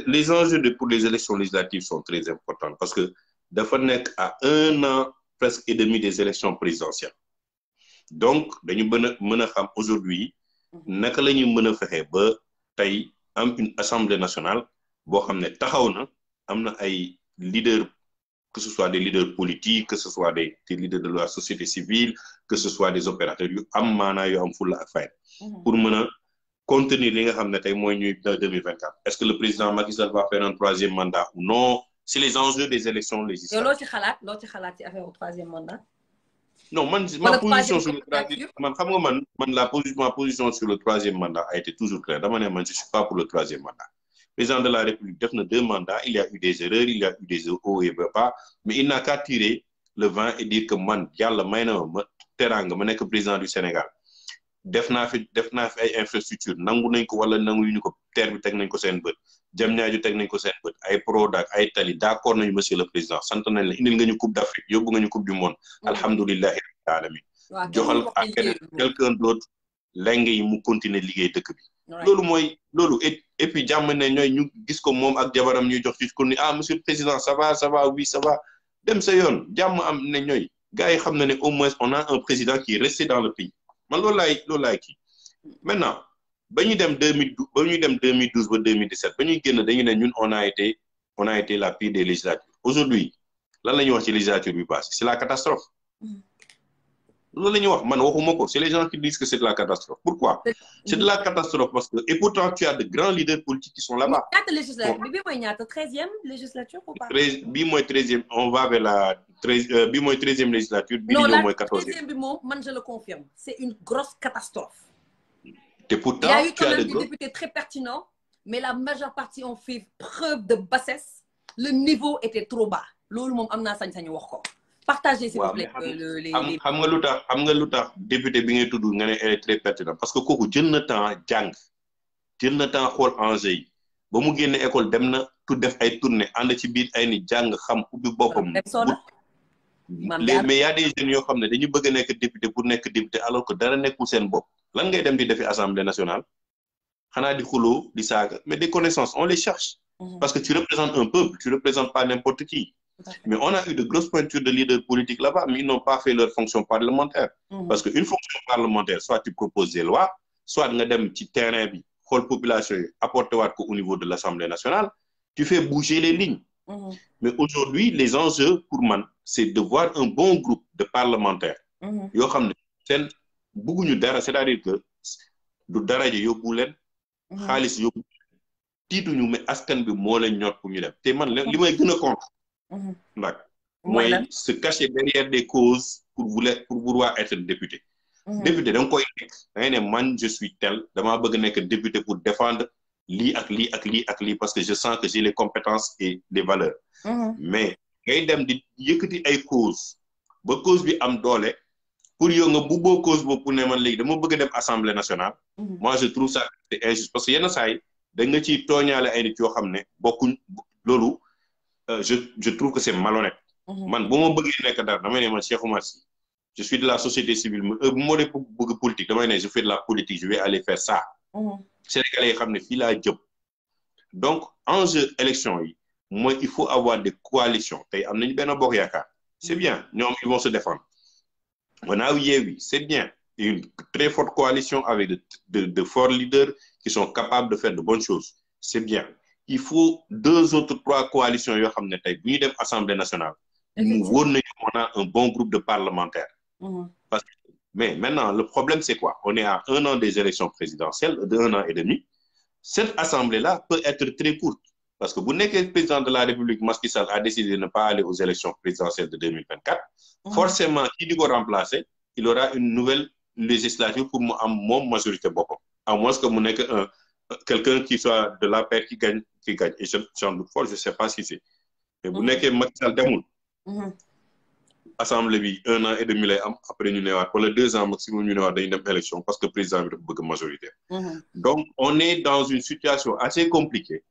les enjeux pour les élections législatives sont très importants parce que dafa nekk à 1 an presque et demi des élections présidentielles. Donc, dañu mën a xam aujourd'hui naka la ñu mën a fexe ba tey am une assemblée nationale boo xam ne taxaw na am na ay leaders, que ce soit des leaders politiques, que ce soit des leaders de la société civile, que ce soit des opérateurs yu am maanaa yu am fulla ak fayda pour mën a contenir li nga xam ne tey mooy ñuy 2024. Est-ce que le président Macky Sall va faire un 3e mandat ou non? C'est les enjeux des élections législatives. loo ci xalaat ci affaire au 3e mandat? Non, ma position sur le 3e mandat, ma position sur le 3e mandat a été toujours claire. Dama ne man je suis pas pour le 3e mandat. Le président de la République def na 2 mandats, il y a eu des erreurs, il y a eu des hauts et bas, mais il n'a qu'à tirer le vent et dire que man yàlla may na ma teraanga ma nekk président du Sénégal. Def naa fi ay infrastructure nangu nañ ko wala nanguñu ko, terre bi teg nañ ko seen bët, Diamniadio teg nañ ko seen bët, ay Prodac ay tali d'accord nañu monsieur le président, sant nañ la, indil nga ñu coupe d'Afrique, yóbbu nga ñu coupe du monde, alhamdulillahi rabbil alamin. Joxal ak quelqu'un d'autre lenge yi mu continuer liggéey dëkk bi. Loolu et puis jàmm ne ñooy ñu gis ko moom ak jabaram ñuy jox ci ko ni monsieur le président ça va oui ça va dem sa yoon jàmm am ne ñooy gars yi xam na ne au moins on a un président qui est resté dans le pays. Man loolu laay kii. Maintenant ba ñuy dem 2012 ba 2017 ba ñuy génn dañu ne ñun on a été la pire des législatures. Aujourd'hui lan la ñuy wax ci législature bi passé, c'est la catastrophe. Loolu la ñuy wax man waxuma ko, c'est les gens qui disent que c'est de la catastrophe. Pourquoi? C'est de la catastrophe parce que et pourtant tu as de grands leaders politiques qui sont là-bas. ñaata législature bi mooy ñaata 13e législature ou pas? Bii mooy 13e, on va vers la 13 bii mooy 13e législature, bii di ñëw mooy 14e. Non, la 13e bi moom man je le confirme, c'est une grosse catastrophe. Et pourtant il y a eu quand même des députés très pertinents, mais la majeure partie ont fait preuve de bassesse. Le niveau était trop bas. Loolu moom am naa sañ-sañu wax ko. Partagez s'il vous plaît xam nga lu tax député bi ngay tudd nga ne elle est très pertinente parce que kooku jël na temps jàng jël na temps xool enjeu yi ba mu génne école dem na def ay tournée ànd ci biir ay nit jàng xam ubbi boppam. Mais y a des jeunes yoo xam ne dañu bëgg a nekk député pour nekk député alors que dara nekkul seen bopp lan ngay dem di defi assemblée nationale xanaa di xuloo di saaga mais des connaissances on les cherche parce que tu représentes un peuple, tu représentes pas n'importe qui. Mais on a eu de grosses pointures de leaders politiques là-bas, mais ils n'ont pas fait leur fonction parlementaire. Parce qu'une fonction parlementaire, soit tu proposes des lois, soit tu dem ci terrain bi, xol population yi, apporter waat ko au niveau de l'Assemblée nationale, tu fais bouger les lignes. Mais aujourd'hui, les enjeux pour man, c'est de voir un bon groupe de parlementaires. Yo xamné sen bëgguñu dara, c'est-à-dire que du dara ji yóbbu leen, xaalis yóbbu tiituñu mais askan bi moo leen ñor pour ñu dem. Té man li may gën a contre mooy se cacher derrière des causes pour vouloir être député. Député da nga koy nekk da ngay ne man je suis tel damaa bëgg nekk député pour défendre lii ak lii ak lii ak lii parce que je sens que j'ai les compétences et les valeurs. Mais ngay dem di yëkkati ay cause ba cause bi am doole pour yow nga bubboo cause boobu pour ne man léegi dama bëgg dem assemblée nationale. Moi je trouve ça c'est injuste parce que yenn saa yi da nga ciy tooñaale ay nit yoo xam ne bokkuñ loolu. Je trouve que c'est malhonnête. Man bu ma bëggee nekk dara damay ne man Cheikh Oumar Sy je suis de la société civile bu ma dee bëgg politique damay ne je fais de la politique je vais aller faire ça. Sénégalais yi xam ne fii laa jëm. Donc enjeu élection yi mooy il faut avoir des coalitions tey am nañu benn bokk yaakaar c'est bien ñoom ils vont se défendre. On a Yewwi c'est bien une très forte coalition avec de forts leaders qui sont capables de faire de bonnes choses c'est bien. Il faut 2 autres 3 coalitions yoo xam ne tey bu ñu dem assemblée nationale. mu wóor nañu on a un bon groupe de parlementaires. Mais maintenant le problème c'est quoi? On est à 1 an des élections présidentielles de 1 an et demi. Cette assemblée-là peut être très courte parce que bu nekkee président de la République Macky Sall a décidé de ne pas aller aux élections présidentielles de 2024. Forcément qui di ko remplacer il aura une nouvelle législature pour mu am moom majorité boppam à moins que mu nekk quelqu'un qui soit de la paire qui gagne et j'en doute fort je sais pas si c'est mais bu nekkee Macky Sall demul assemblée bi 1 an et demi lay am après ñu newaat wala 2 ans maximum ñu newaat dañu dem élection parce que président bi dafa bëgg majorité. Donc on est dans une situation assez compliquée.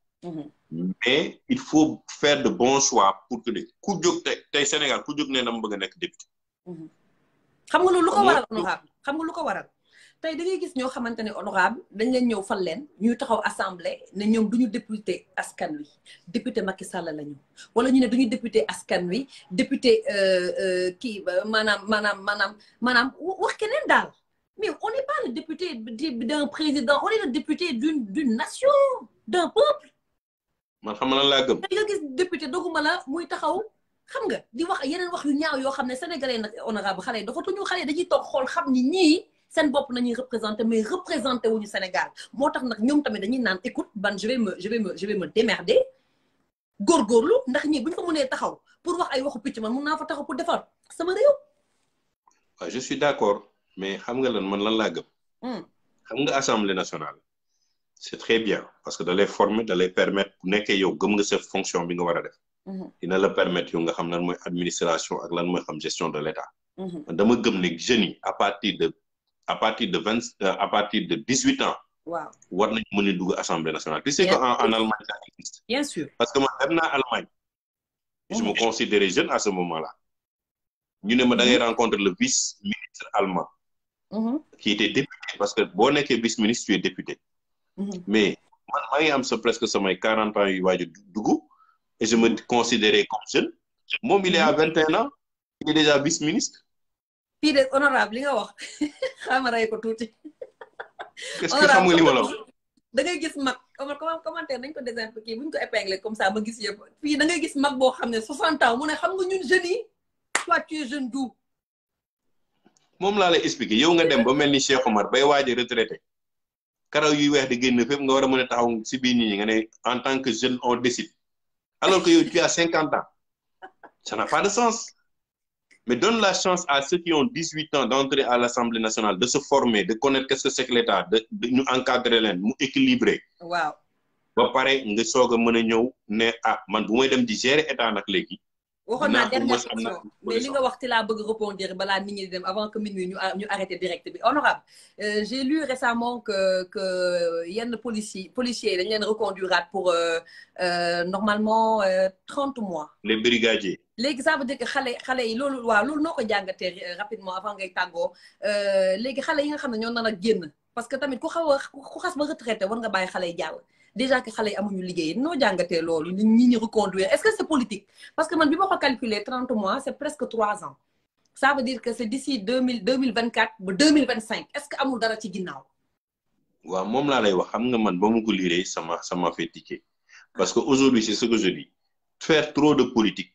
Mais il faut faire de bons choix pour que ku jóg tey Sénégal ku jóg ne na mu bëgg a nekk député. xam nga lu ko waral honorable xam nga lu ko waral tey da ngay gis ñoo xamante ne honorable dañ leen ñëw fal leen ñuy taxaw assemblée ne ñoom duñu député askan wi député Macky Sall lañu wala ñu ne duñu député askan wi député kii maanaam wax keneen daal mais on n'est pas le député d'un président on est le député d'une nation d'un peuple. man xam na laa gëm. da nga gis député doguma la muy taxaw xam nga di wax yeneen wax yu ñaaw yoo xam ne sénégalais nag honorable xale yi dafatuñu xale yi dañuy toog xool xam ni ñii seen bopp nañuy représenté mais représenté wuñu Sénégal moo tax nag ñoom tamit dañuy naan écoute ban je vais me démerder góorgóorlu ndax ñii bu ñu fa mënee taxaw pour wax ay waxu picc man mun naa fa taxaw pour defar sama réew. waaw je suis d'accord mais xam nga lan man lan laa gëm. xam nga assemblée nationale c'est très bien parce que da lay former da lay permettre bu nekkee yow gëm nga sa fonction bi nga war a def. dina la permettre yow nga xam lan mooy administration ak lan mooy xam gestion de l'État. dama gëm ne jeunes yi à partir de 18 ans. waaw war nañu mën a dugg assemblée nationale. tu sais que en Allemagne ça existe. bien sûr parce que man dem naa Allemagne. je me considérais jeune à ce moment-là. ñu ne ma da ngay rencontrer le vice-ministre allemand. qui était député parce que boo nekkee vice-ministre tu es député. mais man maa ngi am presque samay 40 ans yu waaj a dugg. et je me considérais comme jeune. moom il est à 21 ans. il est déjà vice-ministre. fii de honorable li nga wax xaaral ma rey ko tuuti. est-ce que xam nga li ma la wax. da ngay gis mag commentaire nañ ko désinfecté kii bu ñu ko épinglé comme ça ma gis yëpp fii da ngay gis mag boo xam ne 60 ans mu ne xam nga ñun jeunes yi toi tu es jeune d'où. moom laa lay expliquer yow nga dem ba mel ni Cheikh Omar bay waaj a retraité karaw yuy weex di génn fépp nga war a mën a taxaw si biir nit ñi nga ne en tant que jeune on décide alors que yow tu as 50 ans ça n'a pas de sens. Mais donne la chance à ceux qui ont 18 ans d'entrer à l'Assemblée nationale, de se former, de connaître qu'est-ce que c'est que l'État, de nous encadrer, de nous équilibrer. Wow. Ba pare nga soog a mën a ñëw ne man bu may dem di gérer état nag léegi. waxoon naa dernière question mais li nga wax ci laa bëgg répondre balaa nit ñi di dem avant que minuit ñu arrêté direct bi honorable j'ai lu récemment que yenn policiers dañ leen reconduiraat pour normalement 30 mois. les brigadiers. léegi ça veut dire que xale yi loolu waaw loolu noo ko jàngatee rapidement avant ngay tàggoo léegi xale yi nga xam ne ñoo nar a génn parce que tamit ku xas ba retraité war nga bàyyi xale yi jàll. déjà que xale yi amuñu liggéey noo jàngatee loolu ñi ñu reconduire est-ce que c'est politique parce que man bi ma ko calculer 30 mois c'est presque 3 ans ça veut dire que c'est d'ici 2024 ba 2025 est-ce que amul dara ci ginnaaw. waaw moom laa lay wax xam nga man ba mu ko liree sama fait tiquer parce que aujourd'hui c'est ce que je dis faire trop de politique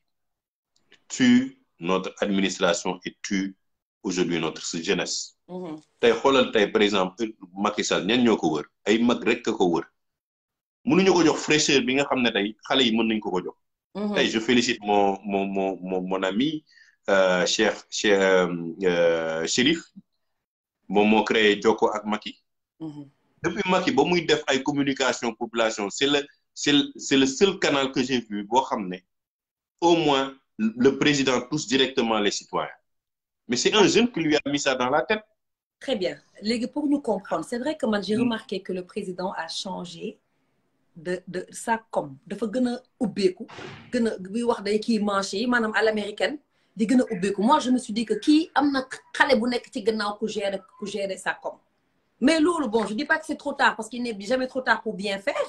tue notre administration et tue aujourd'hui notre jeunesse. tey xoolal tey par exemple Macky Sall ñan ñoo ko wër ay mag rek ka ko wër. mënuñu ko jox fraîcheur bi nga xam ne tey xale yi mën nañu ko jox. tey je félicite mon ami Chérif moom moo créé Jokko ak Macky. depuis Macky ba muy def ay communication population c'est le seul canal que j'ai vu boo xam ne au moins le président touche directement les citoyens mais c'est un jeune qui lui a mis ça dans la tête. Très bien léegi pour ñu comprendre c'est vrai que man j'ai remarqué que le président a changé. de sa com dafa gën a ubbeeku gën a bi wax day kii manché yi maanaam à l'américaine di gën a ubbeeku moi je me suis dit que kii am na xale bu nekk ci gannaaw ku gérer sa com mais loolu bon je dis pas que c'est trop tard parce qu'il n'est jamais trop tard pour bien faire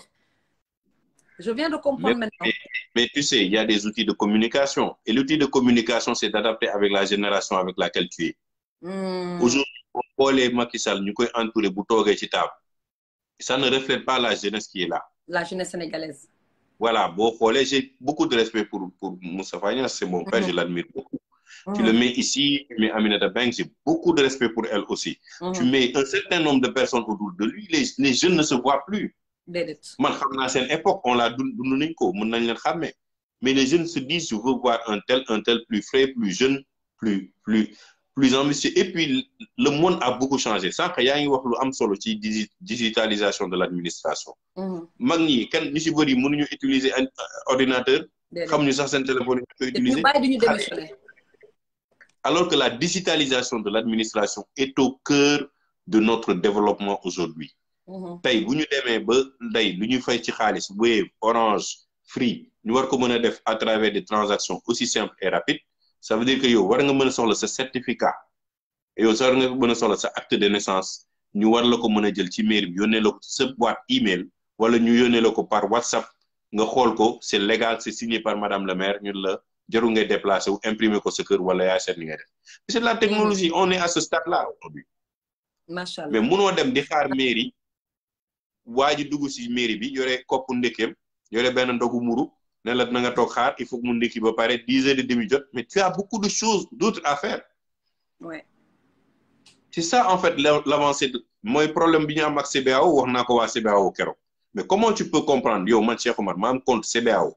je viens de comprendre maintenant. Mais tu sais il y a des outils de communication et l'outil de communication c'est d'adapter avec la génération avec laquelle tu es. Aujourd'hui boo xoolee Macky Sall ñu koy entourer bu toogee ci table ça ne reflète pas la jeunesse qui est là. La jeunesse sénégalaise. Voilà, bon, j'ai beaucoup de respect pour Moustapha Niasse, c'est mon père, je l'admire beaucoup. Tu le mets ici, tu mets Aminata Mbengue, j'ai beaucoup de respect pour elle aussi. Tu mets un certain nombre de personnes autour de lui, les jeunes ne se voient plus. Man, c'est une époque, on l'a donné, mais les jeunes se disent, je veux voir un tel plus frais, plus jeune, plus ambitieux. Et puis, le monde a beaucoup changé. Sans qu'il y ait une digitalisation de l'administration. Mag ñi kan ñu ci bëri mënuñu utiliser un ordinateur. xamuñu sax seen téléphone ñu utiliser. Alors que la digitalisation de l'administration est au cœur de notre développement aujourd'hui. tey bu ñu demee ba tey lu ñu fay ci xaalis Wave Orange Free ñu war ko mën a def à travers des transactions aussi simples et rapides. Ça veut dire que yow war nga mën a soxla sa certificat yow war nga mën a soxla sa acte de naissance ñu war la ko mën a jël ci mairie bi yónnee la ko ci sa boîte email wala ñu yónnee la ko par WhatsApp nga xool ko c'est légal c'est signé par madame le maire ñun la jarul ngay déplacé wu imprimer ko sa kër wala yaa seet li ngay def c'est de la technologie on est à ce stade là aujourd'hui macha allah mais munoo dem di xaar mairie waa ji dugg si mairie bi yore koppu ndekkeem yore benn ndogu muru ne la na nga toog xaar il faut que mu ndekki ba pare 10h30 jot mais tu as beaucoup de choses d'autres à faire. Ouais. C'est ça en fait l'avancée mooy problème bi ñu am ak CBAO wax naa ko waa CBAO keroog mais comment tu peux comprendre yow man Cheikh Omar ma am compte CBAO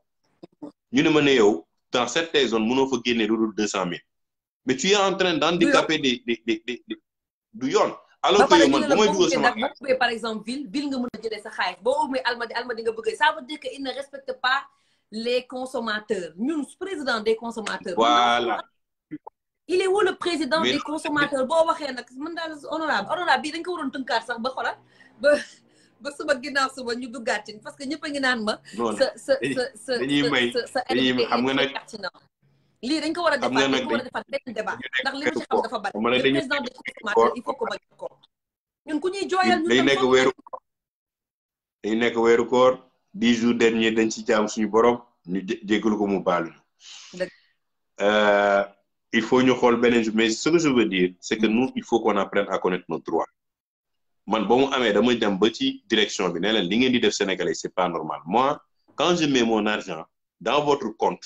ñu ne ma ne yow dans certaines zones mënoo fa génne lu dul 200 000 mais tu es en train d'handicaper des du yoon. alors que yow man bu may dugal sama boo ubbee par exemple ville nga mën a jëlee sa xaalis boo ubbee Almadies nga bëgg ça veut dire que il ne respecte pas les consommateurs ñun président des consommateurs. voilà. il est où le président des consommateurs boo waxee nag man daal honorable bii dañ ko waroon tënkaat sax ba xoolal ba suba ginnaaw suba ñu duggaat ci parce que ñëpp a ngi naan ma. dañuy may xam nga nag lii dañ ko war a defaat dañ ko war a defaat benn débat ndax li mu ci xam dafa bari le président des consommateurs il faut que ma jot ko ñun ku ñuy jooyal ñun dañu nekk weeru koor 10 jours dernier dañ ci jaam suñu borom ñu jéggalu ko mu baaluñu il faut ñu xool beneen mais ce que je veux dire c'est que nous il faut qu'on apprenne à connaître nos droits man ba mu amee dama dem ba ci direction bi ne leen li ngeen di def sénégalais c'est pas normal moi quand je mets mon argent dans votre compte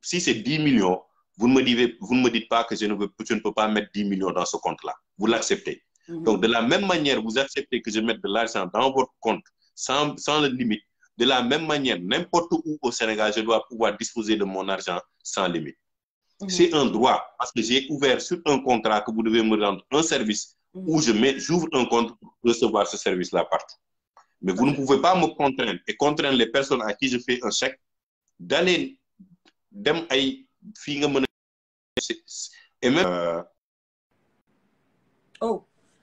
si c'est 10 millions vous ne me dites pas que je ne peux pas mettre 10 millions dans ce compte-là vous l'acceptez. Donc de la même manière vous acceptez que je mette de l'argent dans votre compte sans le limite. De la même manière n'importe où au Sénégal je dois pouvoir disposer de mon argent sans limite. C'est un droit parce que j'ai ouvert sur un contrat que vous devez me rendre un service où j'ouvre un compte pour recevoir ce service-là partout. Mais vous ne pouvez pas me contraindre et contraindre les personnes à qui je fais un chèque d'aller dem ay fii nga mën a et même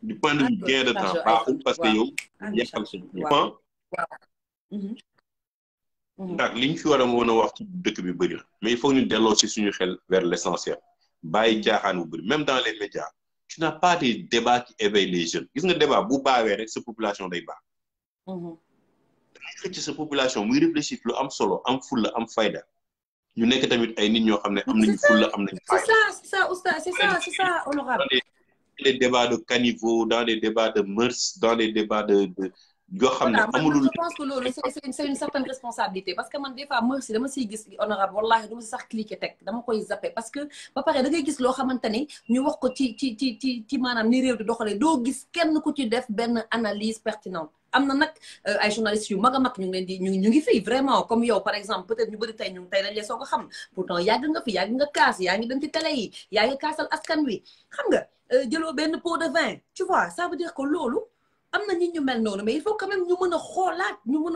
du point de vue gain de temps baaxul parce que yow yàqal sa temps ndax liñ fi war a mën a wax ci dëkk bi bëri la mais il faut ñu delloo si suñu xel vers l'essentiel bàyyi caaxaan bu bëri même dans les médias tu n'as pas des débats qui éveillent les jeunes gis nga débat bu baawee rek sa population day baax dañuy xëcc sa population muy réfléchir lu am solo am fulla am fayda ñu nekk tamit ay nit ñoo xam ne am nañu fulla am nañu fayda c'est ça honorable dans des débats de caniveau dans des débats de mœurs dans des débats de yoo xam ne amulul je pense que loolu c'est une certaine responsabilité parce que man des fois merci dama siy gis honorable wallahi dama si sax cliquer teg dama koy zapper parce que ba pare da ngay gis loo xamante ni ñu wax ko ci maanaam ni réew di doxalee doo gis kenn ku ci def benn analyse pertinente am na nag ay journalistes yu mag a mag ñu ngi leen di ñu ngi fii vraiment comme yow par exemple peut-être ñu bëri tey dañ leen soog a xam pourtant yàgg nga fi yàgg nga kaas yaa ngi dem ci télé yi yaa ngi kaasal askan wi xam nga jëloo benn pot de vin tu vois ça veut dire que loolu am na nit ñu mel noonu mais il faut quand même ñu mën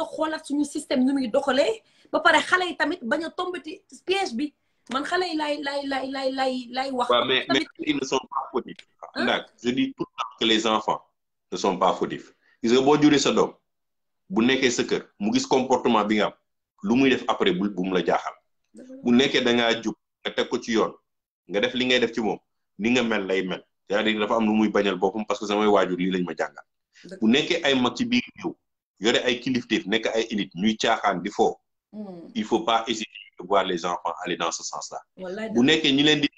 a xoolaat suñu système nu muy doxalee ba pare xale yi tamit bañ a tombati piège bi man xale yi lay wax. waaw mais ils ne sont pas fautifs. ndax je dis tout le temps que les enfants ne sont pas fautifs. gis nga boo juree sa doom bu nekkee sa kër mu gis comportement bi nga am lu muy def après bu mu la jaaxal bu nekkee da ngaa jub nga teg ko ci yoon nga def li ngay def ci moom ni nga mel lay mel c'est-à-dire dafa am lu muy bañal boppam parce que samay waajur lii lañ ma jàngal. bu nekkee ay mag ci biir réew yore ay kilifteef nekk ay élite ñuy caaxaan di foo il faut pas hésiter de voir les enfants aller dans ce sens-là bu nekkee ñi leen di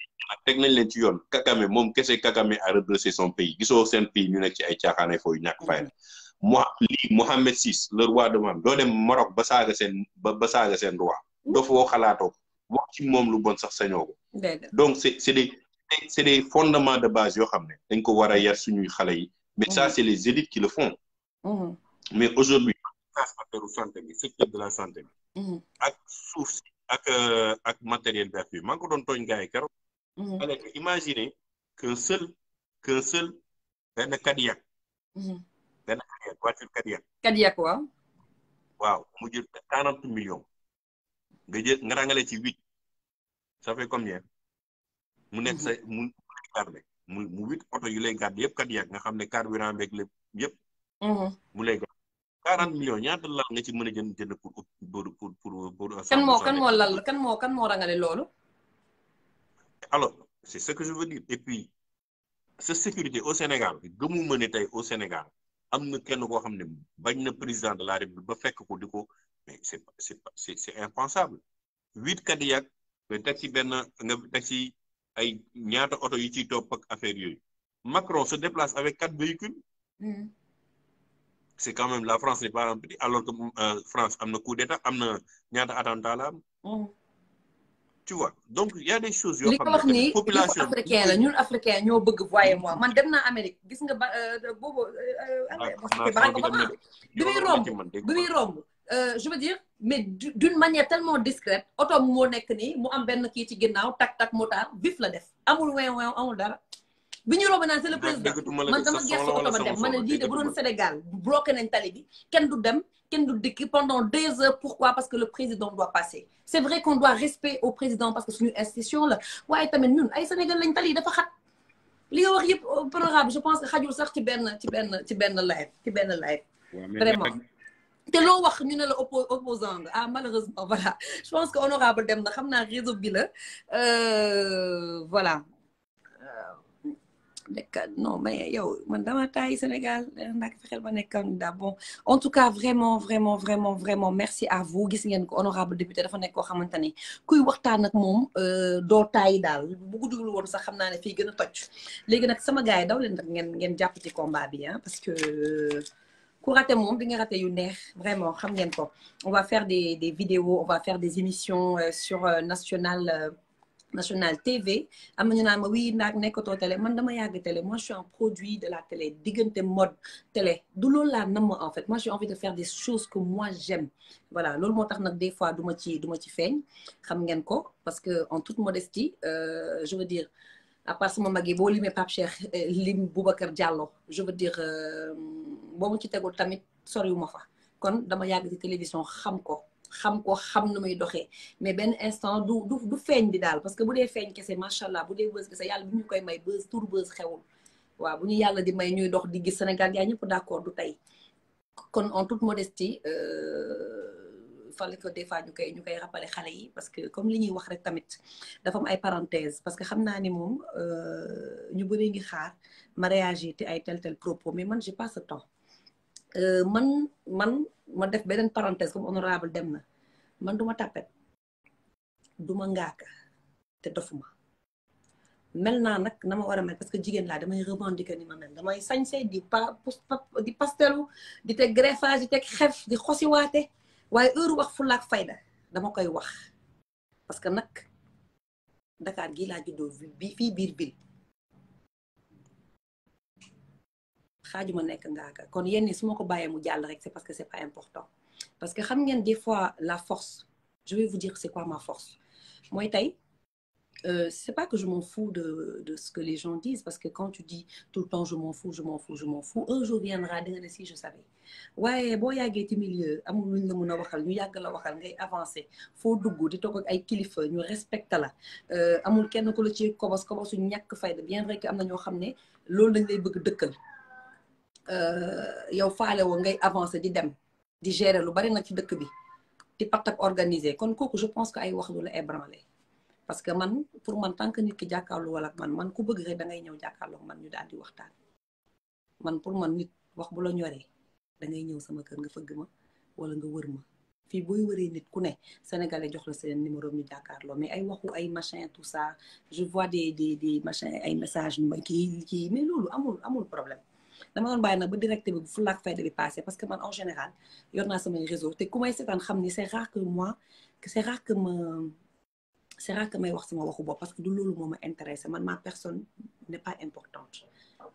teg nañ leen ci yoon Kagame moom kese Kagame a redressé son pays gisoo seen pays ñu nekk ci ay caaxaan ay foo yu ñàkk fayda Mohamed VI le roi de Maroc doo dem Maroc ba saaga seen roi doo foo xalaatoo wax ci moom lu bon sax sañoo ko donc c'est des fondements de base yoo xam ne dañ ko war a yar suñuy xale yi. Mais ça, c'est les élites qui le font. Mais aujourd'hui, affaire santé bi secteur de la santé bi. ak suuf si ak matériel bi maa ngi ko doon tooñ gars yi keroog. alors imaginez qu'un seul benn Cadillac. Voiture Cadillac. Cadillac waaw. waaw mu jël 40 millions. nga rangale ci 8. ça fait combien. mu nekk sa mu garder. mu 8 oto yu lay gàdd yëpp Cadillac nga xam ne carburant beeg lépp yëpp. mu lay gàdd 40 millions ñaata lal nga ci mën a jënd pour. kan moo rangale loolu. alors c'est ce que je veux dire et puis sa sécurité au Sénégal gëmuma ne tey au Sénégal am na kenn koo xam ne bañ na président de la République ba fekk ko di ko mais c'est impensable 8 Cadillac nga teg ci benn nga teg ci ay ñaata oto yu ciy topp ak affaire yooyu Macron se déplace avec 4 véhicules. C'est quand même la France n'est pas un petit alors que France am na coup d'état am na ñaata attentat la am. Tu vois donc il y a des choses yoo xam ne population africain la ñun africain ñoo bëgg voyez moi man dem naa Amérique gis nga ba boobu bi muy romb je veux dire mais d'une manière tellement discrète oto moo nekk nii mu am benn kii ci ginnaaw tak tak motard vif la def amul weew amul dara bi ñu romb naan c'est le président man dama gestu oto ba dem ma ne lii de bu doon Sénégal bloqué nañ tali bi kenn du dem kenn du dikki pendant 2 heures pourquoi parce que le président doit passer c'est vrai qu'on doit respect au président parce que suñu institution la waaye tamit ñun ay Sénégal lañ tali dafa xat li nga wax yëpp honorable je pense que xajul sax ci benn live vraiment te loo wax ñu ne la opposant nga ah malheureusement voilà je pense que honorable dem na xam naa réseau bi la voilà non mais yow man dama taay Sénégal ndax fexeel ma nekk candidat bon en tout cas vraiment merci à vous gis ngeen ko honorable député dafa nekk koo xamante ni kuy waxtaan ak moom doo taay daal bu ko dugul woon sax xam naa ne fii gën a toj léegi nag sama gars yi daw leen rek ngeen jàpp ci combat bi parce que ku raté moom di nga raté yu neex vraiment xam ngeen ko on va faire des vidéos on va faire des émissions sur National TV am na ñu naan ma wii naag nekkatoo télé man dama yàgg télé moi je suis un produit de la télé diggante mode télé du loolu laa nam en fait moi j'ai envie de faire des choses que moi j'aime voilà loolu moo tax nag des fois du ma ci feeñ xam ngeen ko parce que en toute modestie je veux dire à part sama mag yi boo limee Pape Cheikh lim Boubacar Diallo je veux dire boo mu ci tegul tamit soriwuma fa kon dama yàgg ci télévision xam nu muy doxee mais benn instant du feeñ di daal parce que bu dee feeñ kese macha allah bu dee bës kese yàlla bu ñu koy may bës tur bës xewul waaw bu ñu yàlla di may ñuy dox di gis Sénégal yaa ñëpp d'accord du tey kon en toute modestie fallait que des fois ñu koy rappeler xale yi parce que comme li ñuy wax rek tamit dafa am ay parenthèses parce que xam naa ni moom ñu bëri ngi xaar ma réagir te ay tel propos mais man j'ai pas ce temps ma def beneen parenthèse comme honorable dem na man duma tàppet duma ngaaka te dofuma mel naa nag na ma war a mel parce que jigéen laa damay revendiquer ni ma mel damay sañse di pastelu di teg greffage di teg xef di xosiwaate waaye heure wax fulaak fayda dama koy wax parce que nag Dakar gii laa juddoo bi fii biir ville xaajuma nekk ngaaka kon yenn su ma ko bàyyee mu jàll rek c'est parce que c'est pas important parce que xam ngeen des fois la force je vais vous dire c'est quoi ma force mooy tey c'est pas que je m'en fous de ce que les gens disent parce que quand tu dis tout le temps je m'en fous un jour viendra di nga ne si je savais waaye boo yàggee ci milieu amul luñ la mën a waxal ñu yàgg la waxal ngay avancer foo dugg di toog ak ay kilifa ñu respecte la amul kenn ku la ci kobosu ñàkk fayda bien vrai que am na ñoo xam ne loolu lañ lay bëgg dëkkal yow faale woo ngay avancer di dem di gérer lu bari nag ci dëkk bi di partak organiser kon kooku je pense que ay wax du la ébranler parce que man pour man tant que nit ki jàkkaarloo wala ak man ku bëgg rek da ngay ñëw jàkkaarloo man ñu daal di waxtaan man pour man nit wax bu la ñoree da ngay ñëw sama kër nga fëgg ma wala nga wër ma fii booy wëree nit ku ne sénégalais jox la seen numéro ñu jàkkaarloo mais ay waxu ay machin tout ça je vois des machin ay messages ñu ma kii mais loolu amul problème dama doon bàyyi nag ba direct bi bu fulaak fayda bi passé parce que man en général yor naa samay réseau te ku may seetaan xam ni c'est rare que may wax sama waxu bopp parce que du loolu moo ma intéressé man ma personne n'est pas importante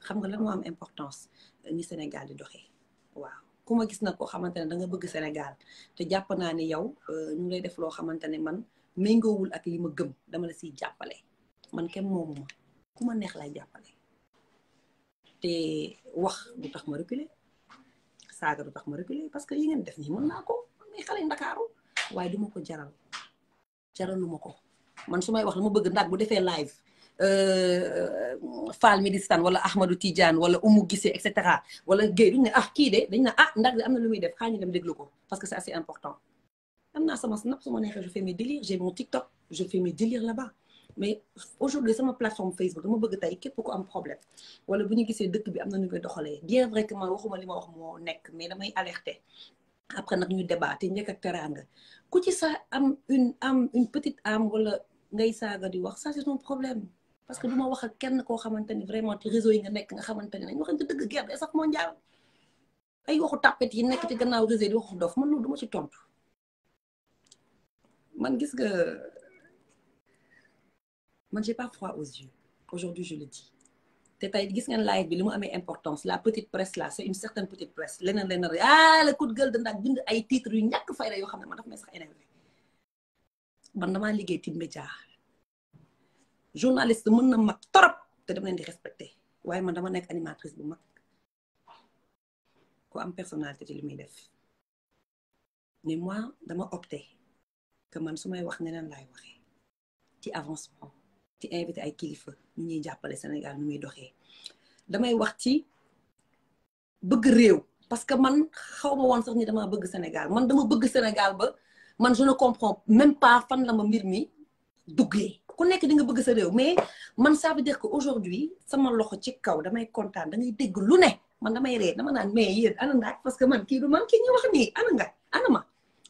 xam nga lan moo am importance ni Sénégal di doxee waaw ku ma gis nag koo xamante ne da nga bëgg Sénégal te jàpp naa ni yow ñu ngi lay def loo xamante ne man méngoowul ak li ma gëm dama la siy jàppale man kenn moomu ma ku ma neex lay jàppale te wax du tax ma reculer saaga du tax ma reculer parce que yi ngeen def nii mën naa ko may xale Ndakaaru waaye du ma ko jaraluma ko man su may wax la ma bëgg ndax bu defee live Fall Médistan wala Ahmadou Tidiane wala Oumou Gissé et cetera wala Guèye duñu ne kii de dañ na ndax am na lu muy def xaa ñu dem déglu ko parce que c'est assez important am naa sama snap su ma neexee je fais mes délires j'ai mon TikTok je fais mes délires là-bas mais aujourd'hui sama plateforme Facebook dama bëgg tey képp ku am problème wala bu ñu gisee dëkk bi am na ñu koy doxalee bien vrai que man waxuma li ma wax moo nekk mais damay alerter après nag ñu débat te njëkk ak teraanga ku ci sa am une petite âme wala ngay saaga di wax ça c'est ton problème parce que du ma wax ak kenn koo xamante ni vraiment ci réseau yi nga nekk nga xamante ni nañ waxante dëgg guerre day sax mondial ay waxu tàppet yi nekk ci gannaaw réseau di waxu dof man loolu du ma ci tontu man gis nga man j'ai pas froid aux yeux aujourd'hui je le dis te tey gis ngeen live bi li mu amee importance la petite presse là c'est une certaine petite presse leneen le coup de gueule da ndax bind ay titres yu ñàkk fayda yoo xam ne man daf may sax énervé man damaa liggéey ci média journaliste mën na mag torop te dama leen di respecté waaye man dama nekk animatrice bu mag ku am personnalité ci li muy def mais moi dama opté que man su may wax neneen laay waxee ci avancement ci invité ay kilifa ñu ñuy jàppale Sénégal nu muy doxee damay wax ci bëgg réew parce que man xaw ma woon sax ni dama bëgg Sénégal man dama bëgg Sénégal ba man je ne comprends même pas fan la ma mbir mi duggee ku nekk di nga bëgg sa réew mais man ça veut dire que aujourd'hui sama loxo ci kaw damay kontaan da ngay dégg lu ne man damay ree dama naan mais yéen ana ngaaj parce que man kii du man kii ñu wax nii ana ngaaj ana ma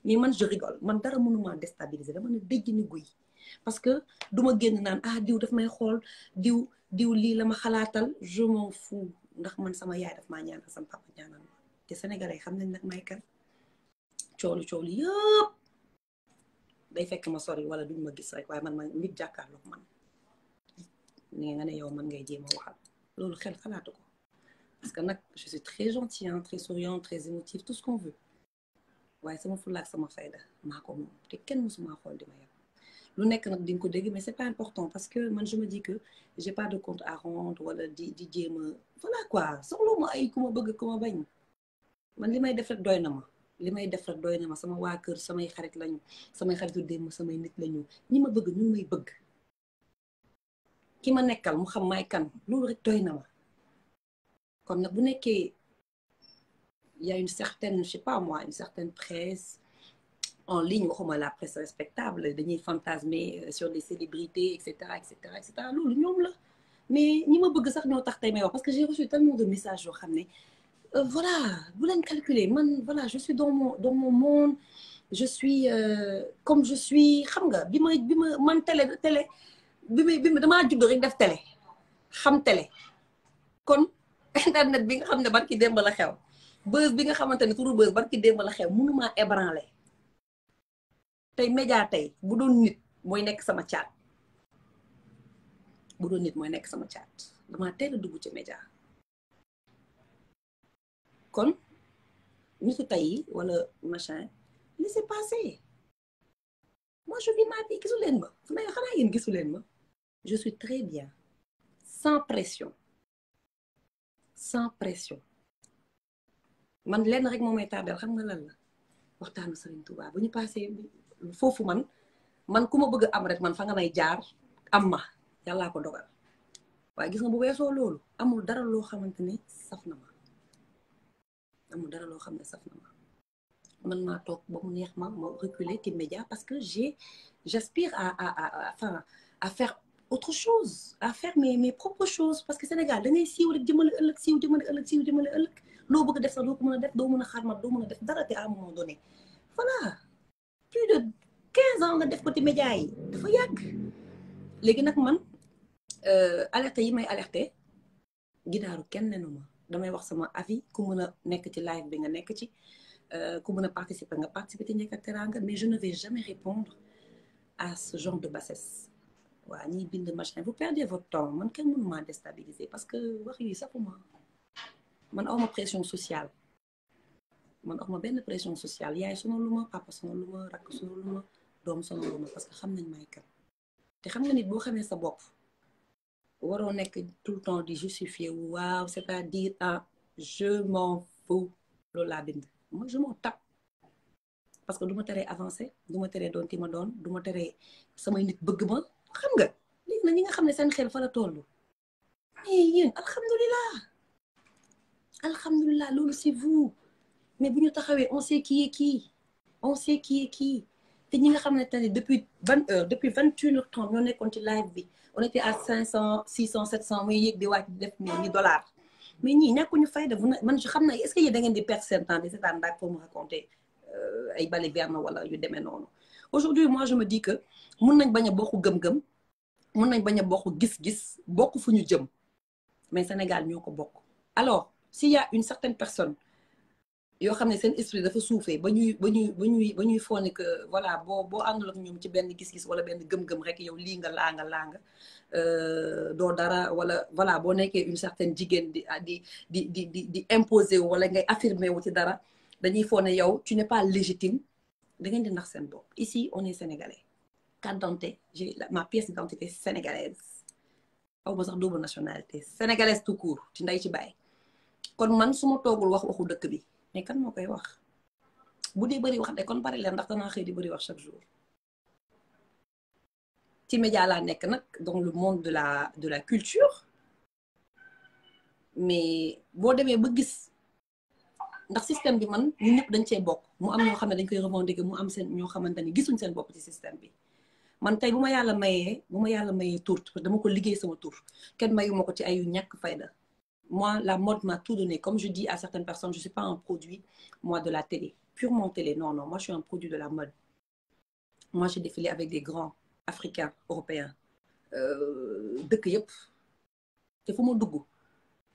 mais man je rigole man dara mënuma déstabiliser dama ne dëjj ni guy parce que duma génn naan diw daf may xool diw lii la ma xalaatal je m'en fous ndax man sama yaay daf maa ñaanal sama papa ñaanal ma te sénégalais xam nañ nag may kan coolu yëpp day fekk ma sori wala duñ ma gis rek waaye man nit jàkkaarloog man ni nga ne yow man ngay jéem a waxal loolu xel xalaatu ko parce que nag je suis très gentille très souriante très émotive tout ce qu'on veut waaye sama fulaak sama fayda maa ko moom te kenn mësuma xool di ma yem lu nekk nag di nga ko dégg mais c'est pas important parce que man je me dis que j'ai pas de compte à rendre wala di jéem a voilà quoi soxla ma ay ku ma bëgg ku ma bañ man li may def rek doy na ma li may def rek doy na ma sama waa kër samay xarit lañu samay xaritu démb samay nit lañu ñi ma bëgg ñu may bëgg ki ma nekkal mu xam may kan loolu rek doy na ma kon nag bu nekkee y a une certaine je sais pas moi une certaine presse en ligne waxuma la presse respectable dañuy fantasmer sur les célébrités et cetera loolu ñoom la mais ñi ma bëgg sax ñoo tax tey may wax parce que j'ai reçu tellement de messages yoo xam ne voilà bu leen calculer man voilà je suis dans mon monde je suis comme je suis xam nga bi ma man télé bi ma damaa judd rek def télé xam télé kon internet bi nga xam ne barki démb la xew buzz bi nga xamante ne turu buzz barki démb la xew mënumaa ébranler tey média tey bu doon nit mooy nekk sama caat damaa teel a dugg ci média kon nitu tey wala machin laissez passer moi je vis ma vie gisu leen ma fu may xanaa yéen gisu leen ma je suis très bien sans pression man lenn rek moo may tardel xam nga lan la waxtaanu Serigne Touba bu ñu passé foofu man ku ma bëgg am rek man fa nga may jaar am ma yàllaa ko dogal waaye gis nga bu weesoo loolu amul dara loo xamante ne saf na ma man maa toog ba mu neex ma reculer ci média parce que j'aspire à faire autre chose à faire mes propres choses parce que Sénégal da ngay siiw rek jëmale ëllëg loo bëgg a def sax doo ko mën a def doo mën a xarmat doo mën a def dara te à un moment donné voilà plus de 15 ans nga def ko ci média yi dafa yàgg léegi nag man alerte yi may alerté ginaaru kenn nenu ma damay wax sama avis ku mën a nekk ci live bi nga nekk ci ku mën a participer nga participer ci Njëkk ak Teraanga mais je ne vais jamais répondre à ce genre de bassesse waa ñiy bind machin vous perdez votre temps man kenn mënu maa déstabiliser parce que wax yi safuma man awma pression sociale man awma benn pression sociale yaay sonalu ma papa sonalu ma rakk sonalu ma doom sonalu ma parce que xam nañ may kan te xam nga nit boo xamee sa bopp waroo nekk tout le temps di justifier waaw c'est-à-dire je m'en fous loolu laa bind moi je m'en tape parce que du ma teree avancer du ma teree doon ki ma doon du ma teree samay nit bëgg ma xam nga léegi nag ñi nga xam ne seen xel fa la toll mais yéen alhamdulilah loolu c'est vous mais bu ñu taxawee on sait qui est qui te ñi nga xamante ne depuis 20h depuis 21h30 ñoo nekkoon ci live bi on était à 500 600 700 muy yéeg di wàcc di def ni dollars mais ñii ñàkkuñu fayda man je xam na est-ce que yéen da ngeen di perdre seen temps di seetaan daal pour me raconter ay balivernes wala yu demee noonu. Aujourd'hui moi je me dis que mun nañ bañ a bokk gëm-gëm mun nañ bañ a bokk gis-gis bokk fu ñu jëm mais Sénégal ñoo ko bokk. Alors s'il y a une certaine personne yoo xam ne seen esprit dafa suufee ba ñuy foog que voilà boo àndul ak ñoom ci benn gis-gis wala benn gëm-gëm rek yow lii nga laa nga doo dara wala voilà boo nekkee une certaine jigéen di imposer wu wala ngay affirmer wu ci dara dañuy foog ne yow tu n'es pas légitime da ngeen di nax seen bopp. Ici on est sénégalais carte d'identité j'ai ma pièce d'identité sénégalaise aw ma sax double nationalité sénégalaise tout court ci nday ci bàyyi kon man su ma toogul waxu dëkk bi mais kan moo koy wax bu dee bëri wax de kon bari leen ndax danaa xëy di bëri wax chaque jour ci média laa nekk nag dans le monde de la culture mais boo demee ba gis ndax système bi man ñun ñëpp dañ cee bokk mu am ñoo xam ne dañ koy revendiquer mu am seen ñoo xamante ni gisuñ seen bopp ci système bi man tey bu ma yàlla mayee tur dama ko liggéey sama tur kenn mayu ma ko ci ay ñàkk fayda. Moi, la mode m'a tout donné. Comme je dis à certaines personnes, je ne suis pas un produit, moi, de la télé. Purement télé. Non. Moi, je suis un produit de la mode. Moi, j'ai défilé avec des grands africains, européens. Dëkk yëpp. te fu ma dugg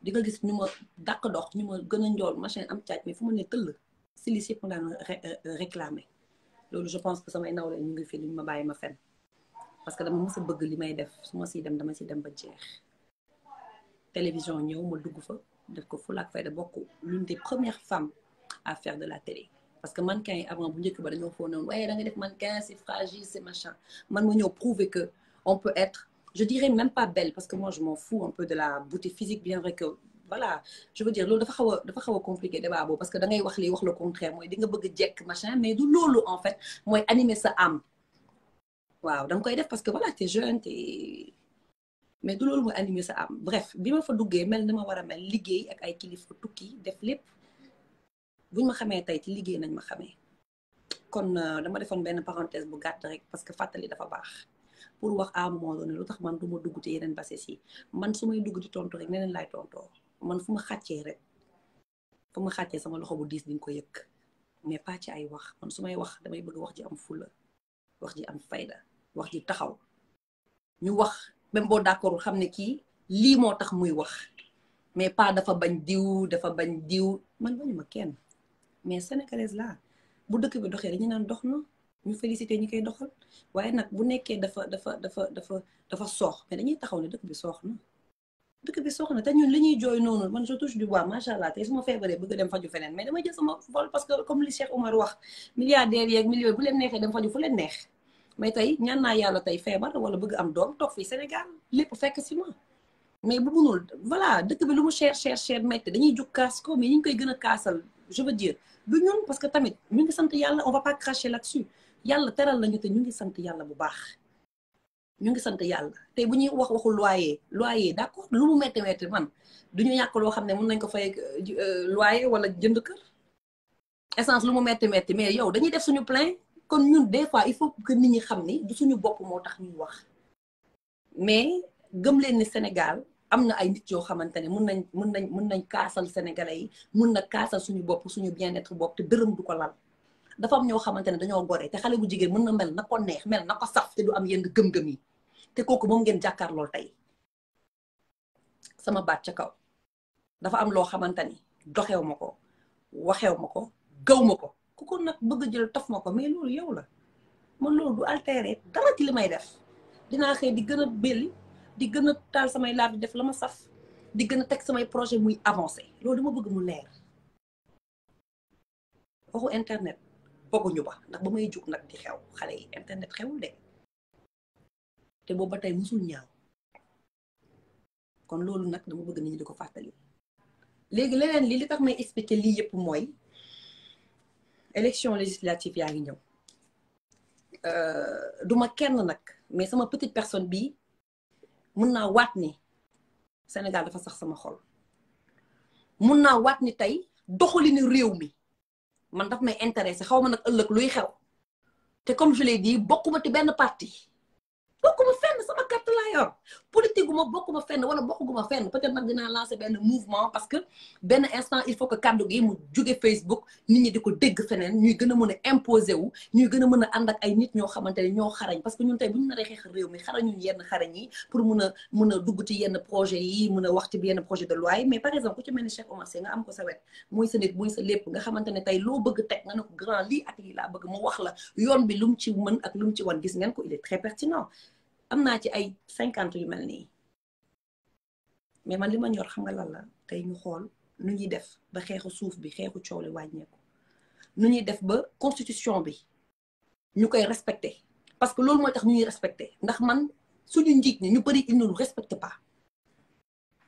di nga gis ñu ma dàq dox ñu ma gën a njool machin am caaj mais fu ma ne tëll stylistes yëpp ma daan réclamer. Loolu je pense que samay nawle ñu ngi fi lu ñu ma bàyyi ma fen parce que dama mës a bëgg li may def su ma siy dem dama siy dem ba jeex. Télévision ñëw ma dugg fa def ko fulla ak fayda bokk l'une des premières femmes à faire de la télé parce que mannequin yi avant bu njëkk ba dañoo foo noonu waaye da nga def mannequin c'est fragile c'est machin man ma ñëw prouver que on peut être je dirais même pas belle parce que moi je m'en fous un peu de la beauté physique bien vrai que voilà je veux dire loolu dafa xaw a compliqué débat boobu parce que da ngay wax lii wax le contraire mooy di nga bëgg jekk machin mais du loolu en fait mooy animer sa âme waaw da nga koy def parce que voilà t'es jeune mais du loolu mooy animer sa am bref bi ma fa duggee mel ni ma war a mel liggéey ak ay kilifa tukki def lépp buñ ma xamee tey ci liggéey nañ ma xamee kon dama defoon benn parenthèse bu gàtt rek parce que fàttali dafa baax pour wax à un moment donné lu tax man du ma dugg ci yeneen bases yi man su may dugg di tontu rek neneen laay tontoo man fu ma xàccee rek fu ma xàccee sama loxo bu diis di nga ko yëg mais pas ci ay wax man su may wax damay bëgg wax ji am fulla wax ji am fayda wax ji taxaw ñu wax même boo d'accord xam ne kii lii moo tax muy wax mais pas dafa bañ diw man bañu ma kenn mais sénégalaise la bu dëkk bi doxee dañu naan dox na ñu félicité ñi koy doxal waaye nag bu nekkee dafa soox mais dañuy taxaw ne dëkk bi soox na te ñun li ñuy jooy noonu man je touche du bois macha allah tey su ma feebaree bëgg dem faju feneen mais damay jël sama vol parce que comme li Cheikh Oumar wax milliardaires yeeg millions bu leen neexee dem faju fu leen neex mais tey ñaan naa yàlla tey feebar wala bëgg am doom toog fii Sénégal lépp fekk si ma mais bu munul voilà dëkk bi lu mu cher metti dañuy jug kaas ko mais ñu ngi koy gën a kaasal je veux dire du ñun parce que tamit ñu ngi sant yàlla on va pas cracher là-dessus yàlla teral lañu te ñu ngi sant yàlla bu baax ñu ngi sant yàlla tey bu ñuy waxu loyer d'accord lu mu metti man du ñu ñàkk loo xam ne mën nañ ko fay loyer wala jënd kër essence lu mu metti mais yow dañuy def suñu plein kon ñun des fois il faut que nit ñi xam ni du suñu bopp moo tax ñuy wax mais gëm leen ni Sénégal am na ay nit yoo xamante ne mën nañ kaasal sénégalais yi mën na kaasal suñu bopp suñu bien-être bopp te dërëm du ko lal dafa am ñoo xamante ne dañoo gore te xale bu jigéen mën na mel na ko neex mel na ko saf te du am yenn gëm-gëm yi te kooku moom ngeen jàkkaarloo tey sama baat ca kaw dafa am loo xamante ni doxew ma ko waxew ma ko gaw ma ko ku ko nag bëgg jël taf ma ko mais loolu yow la man loolu du altéré dara ci li may def dinaa xëy di gën a belli di gën a taal samay laaf di def la ma saf di gën a teg samay projet muy avancé loolu dama bëgg mu leer waxu internet bokkuñu ba ndax ba may jug nag di xew xale yi internet xewul de te boobu ba tey musul ñaaw kon loolu nag dama bëgg nit ñi di ko fàttali léegi leneen li tax may expliquer lii yëpp mooy élection législative yaa ngi ñëw duma kenn nag mais sama petite personne bii mun naa waat ni Sénégal dafa sax sama xol mun naa waat ni tey doxalinu réew mi man daf may intéressé xaw ma nag ëllëg luy xew te comme je l'ai dit bokkuma ci benn parti bokkuma fenn sama carte laa yor politique gu ma bokkuma fenn wala bokkuma fenn peut-être nag dinaa lancer benn mouvement parce que benn instant il faut que kaddu gi mu jóge Facebook nit ñi di ko dégg feneen ñuy gën a mën a imposer wu ñuy gën a mën a ànd ak ay nit ñoo xamante ne ñoo xarañ parce que ñun tey bu ñu naree xeex réew mi xarañuñ yenn xarañ yi pour mën a dugg ci yenn projet yi mën a wax ci yenn projet de loi yi mais par exemple ku ci mel ni Cheikh Oumar Sène nga am ko sa wet muy sa nit muy sa lépp nga xamante ne tey loo bëgg teg nga ne ko grand lii ak lii laa bëgg mu wax la yoon bi lu mu ci mën ak lu mu ci wan gis ngeen ko il est très pertinent am naa ci ay 50 yu mel nii mais man li ma ñor xam nga lan la tey ñu xool nu ñuy def ba xeexu suuf bi xeexu coow li wàññeeku nu ñuy def ba constitution bi ñu koy respecté parce que loolu mooy tax ñu ñuy respecté ndax man suñu njiit ñi ñu bëri ils ne nous respectent pas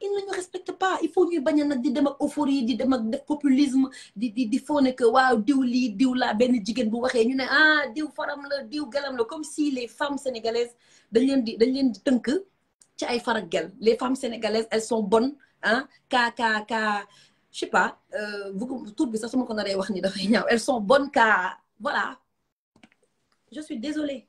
ils ne nous respectent pas il faut ñuy bañ a nag di dem ak euphorie di dem ak def populisme di foo ne que waaw diw lii diw laa benn jigéen bu waxee ñu ne ah diw faram la diw galam la comme si les femmes sénégalaises dañ leen di tënk ci ay farak gel les femmes sénégalaises elles sont bonnes ah je sais pas tur bi sax su ma ko naree wax ni dafay ñaaw elles sont bonnes voilà je suis désolée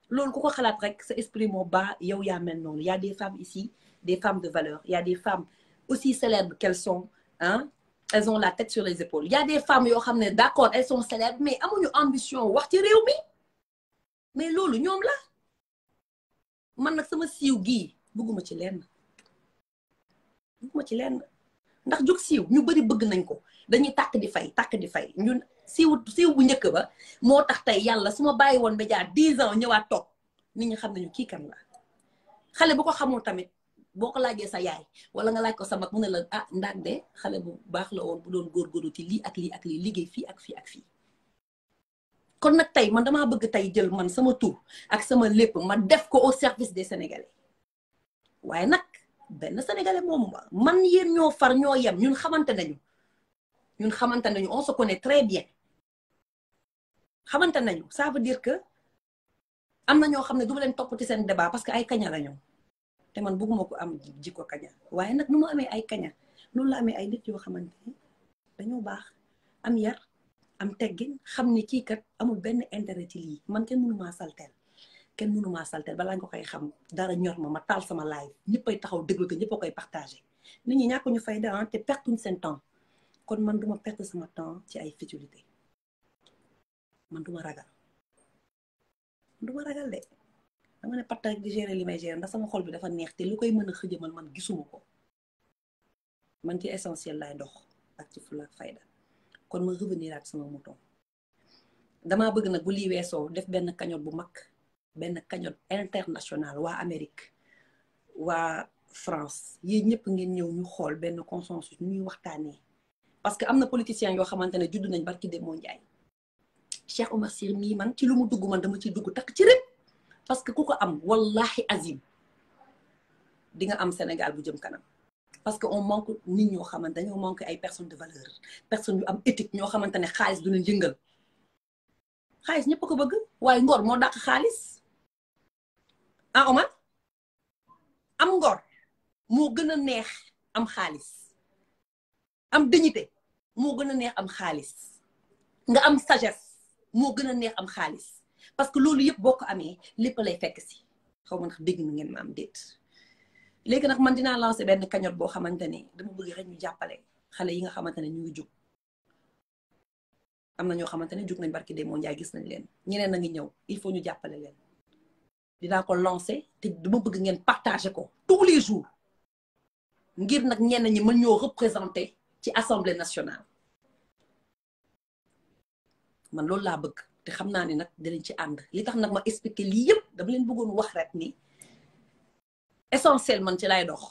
loolu ku ko xalaat rek sa esprit moo bas yow yaa mel noonu y a des femmes ici des femmes de valeur il y a des femmes aussi célèbres qu'elles sont hein elles ont la tête sur les épaules il y a des femmes yoo xam ne d'accord elles sont célèbres mais amuñu ambition wax ci réew mi mais loolu ñoom la man nag sama siiw gii bëgguma ci lenn ndax jóg siiw ñu bari bëgg nañ ko dañuy tàkk di fay ñun siiw bu njëkk ba moo tax tey yàlla su ma bàyyi woon média 10 ans ñëwaat toog nit ñi xam nañu kii kan la xale bu ko xamul tamit boo ko laajee sa yaay wala nga laaj ko sa mag mu ne la ah ndaag de xale bu baax la woon bu doon góorgóorlu ci lii ak lii ak lii liggéey fii ak fii ak fii kon nag tey man damaa bëgg tey jël man sama tur ak sama lépp ma def ko au service des Sénégalais waaye nag benn Sénégalais moomu ma man yéen ñoo far ñoo yem ñun xamante nañu on se connaît très bien xamante nañu ça veut dire que am na ñoo xam ne du ma leen topp ci seen débat parce que ay kaña la ñoom te man bëgguma ko am jikko kaña waaye nag nu mu amee ay kaña noonu la amee ay nit yoo xamante ne dañoo baax am yar am teggin xam ni kii kat amul benn intérêt ci lii man kenn mënu maa salteel balaa nga koy xam dara ñor ma taal sama live ñëppay taxaw déglu ko ñëpp a koy partagé nit ñi ñàkk ñu fayda te pertuñ seen temps kon man duma perte sama temps ci ay futilité man duma ragal de dama ne partage di gérer li may gérer ndax sama xol bi dafa neex te lu koy mën a xëjëmal man gisuma ko man ci essentiel laay dox ak ci fulla ak fayda kon ma revenir ak sama mouton damaa bëgg nag bu lii weesoo def benn cagnotte bu mag benn cagnotte international waa Amérique waa France yéen ñëpp ngeen ñëw ñu xool benn consensus ñuy waxtaanee parce que am na politiciens yoo xamante ne judd nañ barki Demba Ndiaye Cheikh Oumar Sir mii man ci lu mu dugg man dama ciy dugg takk ci rek parce que ku ko am wallahi azim di nga am Sénégal bu jëm kanam parce que on manque nit ñoo xamante dañoo manque ay personnes de valeur personnes yu am éthique ñoo xamante ne xaalis du leen yëngal xaalis ñëpp ko bëgg waaye ngor moo dàq xaalis ah Omar am ngor moo gën a neex am xaalis am dignité moo gën a neex am xaalis nga am sagesse moo gën a neex am xaalis parce que loolu yëpp boo ko amee lépp lay fekk si xaw ma ndax dégg na ngeen ma am déet léegi nag man dinaa lancer benn cagnotte boo xamante ne dama bëgg rek ñu jàppale xale yi nga xamante ne ñu ngi jug am na ñoo xamante ne jug nañ barki Demba Ndiaye gis nañ leen ñeneen a ngi ñëw il faut ñu jàppale leen dinaa ko lancer te dama bëgg ngeen partager ko tous les jours ngir nag ñenn ñi mën ñoo représenter ci assemblée nationale man loolu laa bëgg te xam naa ni nag dinañ ci ànd li tax nag ma expliquer lii yëpp dama leen bëggoon wax rek ni essentiel man ci lay dox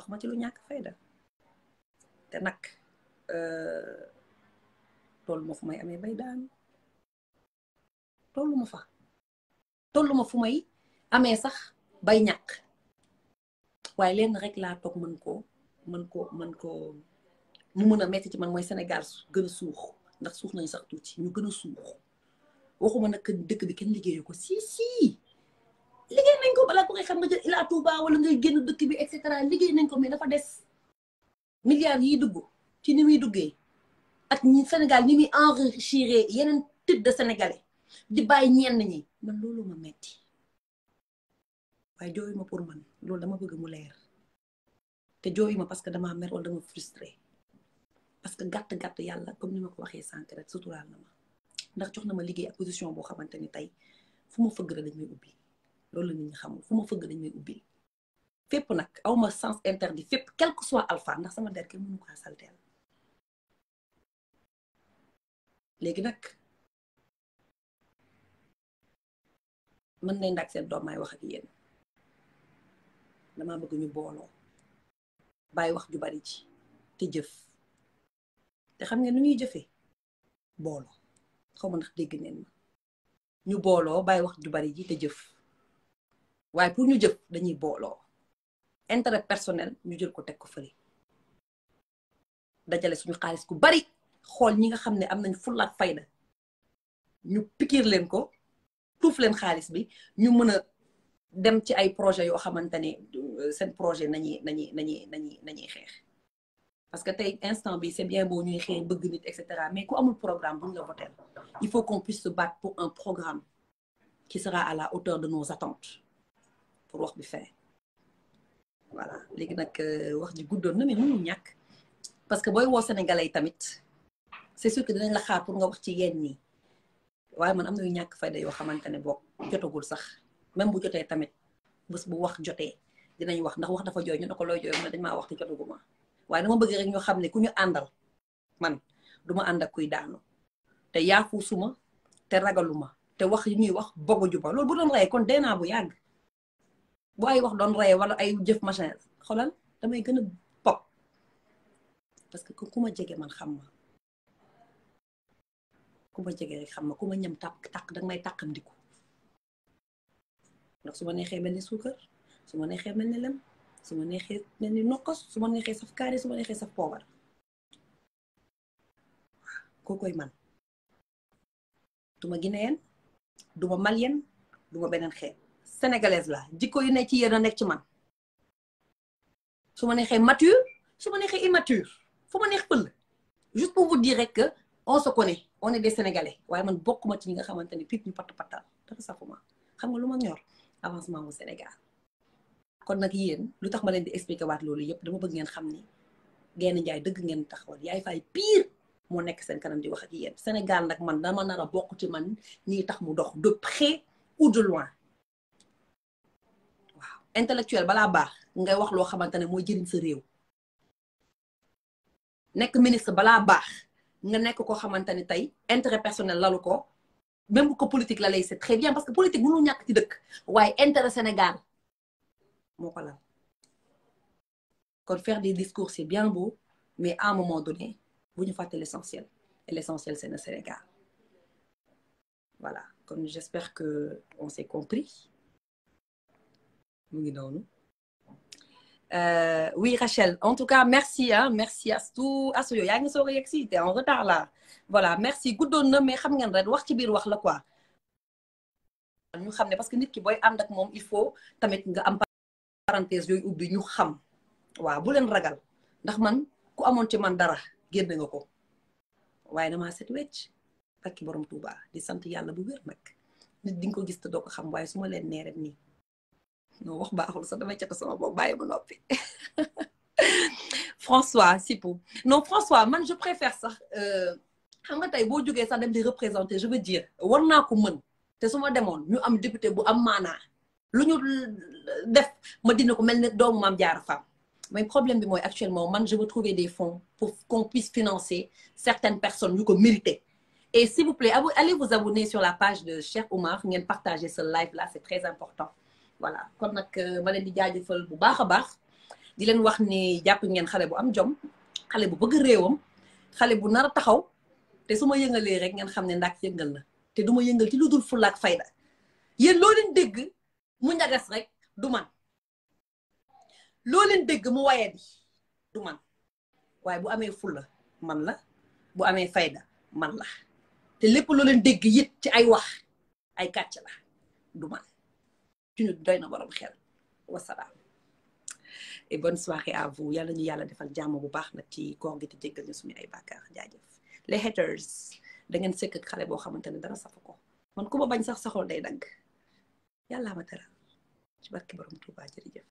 ma ci lu ñàkk fayda te nag tollu ma fu may amee bay daan tollu ma fu may amee sax bay ñàkk waaye leen rek laa toog mën ko mu mën a metti ci man mooy Sénégal gën a suux ndax suux nañu sax tuuti ñu gën a suux waxuma nag dëkk bi kenn liggéeyu ko si liggéey nañ ko balaa ko ngay xam nga jël Ila Touba wala ngay génn dëkk bi et cetera liggéey nañ ko mais dafa des milliards yi dugg ci ni muy duggee ak ñi Sénégal ni muy enrichir yeneen type de sénégalais di bàyyi ñenn ñi man loolu ma metti waaye jooyu ma pour man loolu dama bëgg mu leer te jooyu ma parce que dama mer wala dama frustré parce que gàtt yàlla comme ni ma ko waxee sànq rek suturaal na ma ndax jox na ma liggéey ak position boo xamante ni tey fu ma fëgg dañ may ubbi loolu la nit ñi xamul fu ma fëgg dañ may ubbi fépp nag aw ma sens interdit fépp quel que soit alpha ndax sama der kenn mënu ko salteel léegi nag mën nañ ndak seen doom may wax ak yéen dama bëgg ñu booloo bàyyi wax ju bari ci te jëf te xam ngeen nu ñuy jëfee booloo xaw ma ndax dégg neen ma ñu booloo bàyyi wax ju bari ji te jëf waaye pour ñu jëf dañuy booloo intérêt personnel ñu jël ko teg ko fële dajale suñu xaalis ku bari xool ñi nga xam ne am nañ fulla ak fayda ñu pikiir leen ko tuuf leen xaalis bi ñu mën a dem ci ay projet yoo xamante ne seen projet nañuy xeex parce que tey instant bi c'est bien beau ñuy xeex bëgg nit et cetera mais ku amul programme buñ la voter il faut qu'on puisse se battre pour un programme qui sera à la hauteur de nos attentes pour wax bi fin voilà léegi nag wax ji guddoon na mais mënul ñàkk parce que booy woo sénégalais yi tamit c'est sûr que dinañ la xaar pour nga wax ci yenn nii waaye man am na yu ñàkk fayda yoo xamante ne boo jotagul sax même bu jotee tamit bés bu wax jotee dinañ wax ndax wax dafa jooy ñu ne ko looy jooy mu ne dañ maa wax te jotaguma waaye dama bëgg rek ñu xam ne ku ñu àndal man duma ànd ak kuy daanu te yaafu suma te ragaluma te wax yi ñuy wax bogo juba loolu bu doon rey kon dee naa bu yàgg bu ay wax doon rey wala ay jëf machin xoolal damay gën a pop parce que ku ma jege man xam ma ku ma jege rek xam ma ku ma ñam tàq danga may tàqandiku ndax su ma neexee mel ni suukar su ma neexee mel ni lem su ma neexee mel ni nokkos su ma neexee saf kaani su ma neexee saf poobar kookoy man duma guinéenne duma malienne duma beneen xeet sénégalaise la jikko yu ne ci yéen a nekk ci man su ma neexee mature su ma neexee immature fu ma neex pël juste pour vous dire rek que on se connaît on est des sénégalais waaye man bokkuma ci ñi nga xamante ni pip ñu patal dafa safuma xam nga lu ma ñor avancement au Sénégal kon nag yéen lu tax ma leen di expliquer waat loolu yëpp dama bëgg ngeen xam ni Gaynde Njaay dëgg ngeen taxawal Yaay Faye pire moo nekk seen kanam di wax ak yéen Sénégal nag man dama nar a bokk ci man ñi tax mu dox de près ou de loin waaw intellectuel balaa baax ngay wax loo xamante ne mooy jëriñ sa réew nekk ministre balaa baax nga nekk koo xamante ne tey intérêt personnel lalu ko même bu ko politique la lay c'est très bien parce que politique mënul ñàkk ci dëkk waaye intérêt Sénégal moo ko lal kon faire des discours c'est bien beau mais à un moment donné bu ñu fàtte l'essentiel et l'essentiel c'est le Sénégal voilà kon j'espère que on s'est compris mu ngi noonu oui Rachel en tout cas merci merci Astou yow yaa ngi soog a yegg si t'es en retard là voilà merci guddoon na mais xam ngeen rek wax ci biir wax la quoi ñu xam ne parce que nit ki booy ànd ak moom il faut tamit nga am parenthèse yooyu ubbi ñu xam waaw bu leen ragal ndax man ku amoon ci man dara génn nga ko waaye damaa set wecc barki borom Touba di sant yàlla bu wér nag nit di nga ko gis te doo ko xam waaye su ma leen nee rek nii non wax baaxul sax damay cata sama bopp bàyyi ba noppi François Sipou non François man je préfère sax xam nga tey boo jógee sax dem di représenter je veux dire war naa ko mën te su ma demoon ñu am député bu am maanaa lu ñu def ma dina ko mel ne doomu Maam Jaara Fam mais problème bi mooy actuellement man je veux trouver des fonds pour qu'on puisse financer certaines personnes yu ko mérité et s'il vous plaît allez vous abonner sur la page de Cheikh Oumar ngeen partager ce live là c'est très important voilà kon nag ma leen di jaajëfal bu baax a baax di leen wax ni jàpp ngeen xale bu am jom xale bu bëgg réewam xale bu nar a taxaw te su ma yëngalee rek ngeen xam ne ndax yëngal na te du ma yëngal ci lu dul fulla ak fayda yéen loo leen dégg mu ñagas rek du man loo leen dégg mu waye bi du man waaye bu amee fulla man la bu amee fayda man la te lépp loo leen dégg yit ci ay wax ay kàcc la du man ñu doy na borom xel wasalaam et bonne soirée à vous yàlla ñu yàlla defal jàmm bu baax nag ci koor gi te jéggal ñu suñu ay bàkkaar jaajëf les haters da ngeen sëkk ak xale boo xamante ne dara safu ko man ku ma bañ sax saxol day dagg yàlla ma dara ci barke borom Tuubaa jërëjëf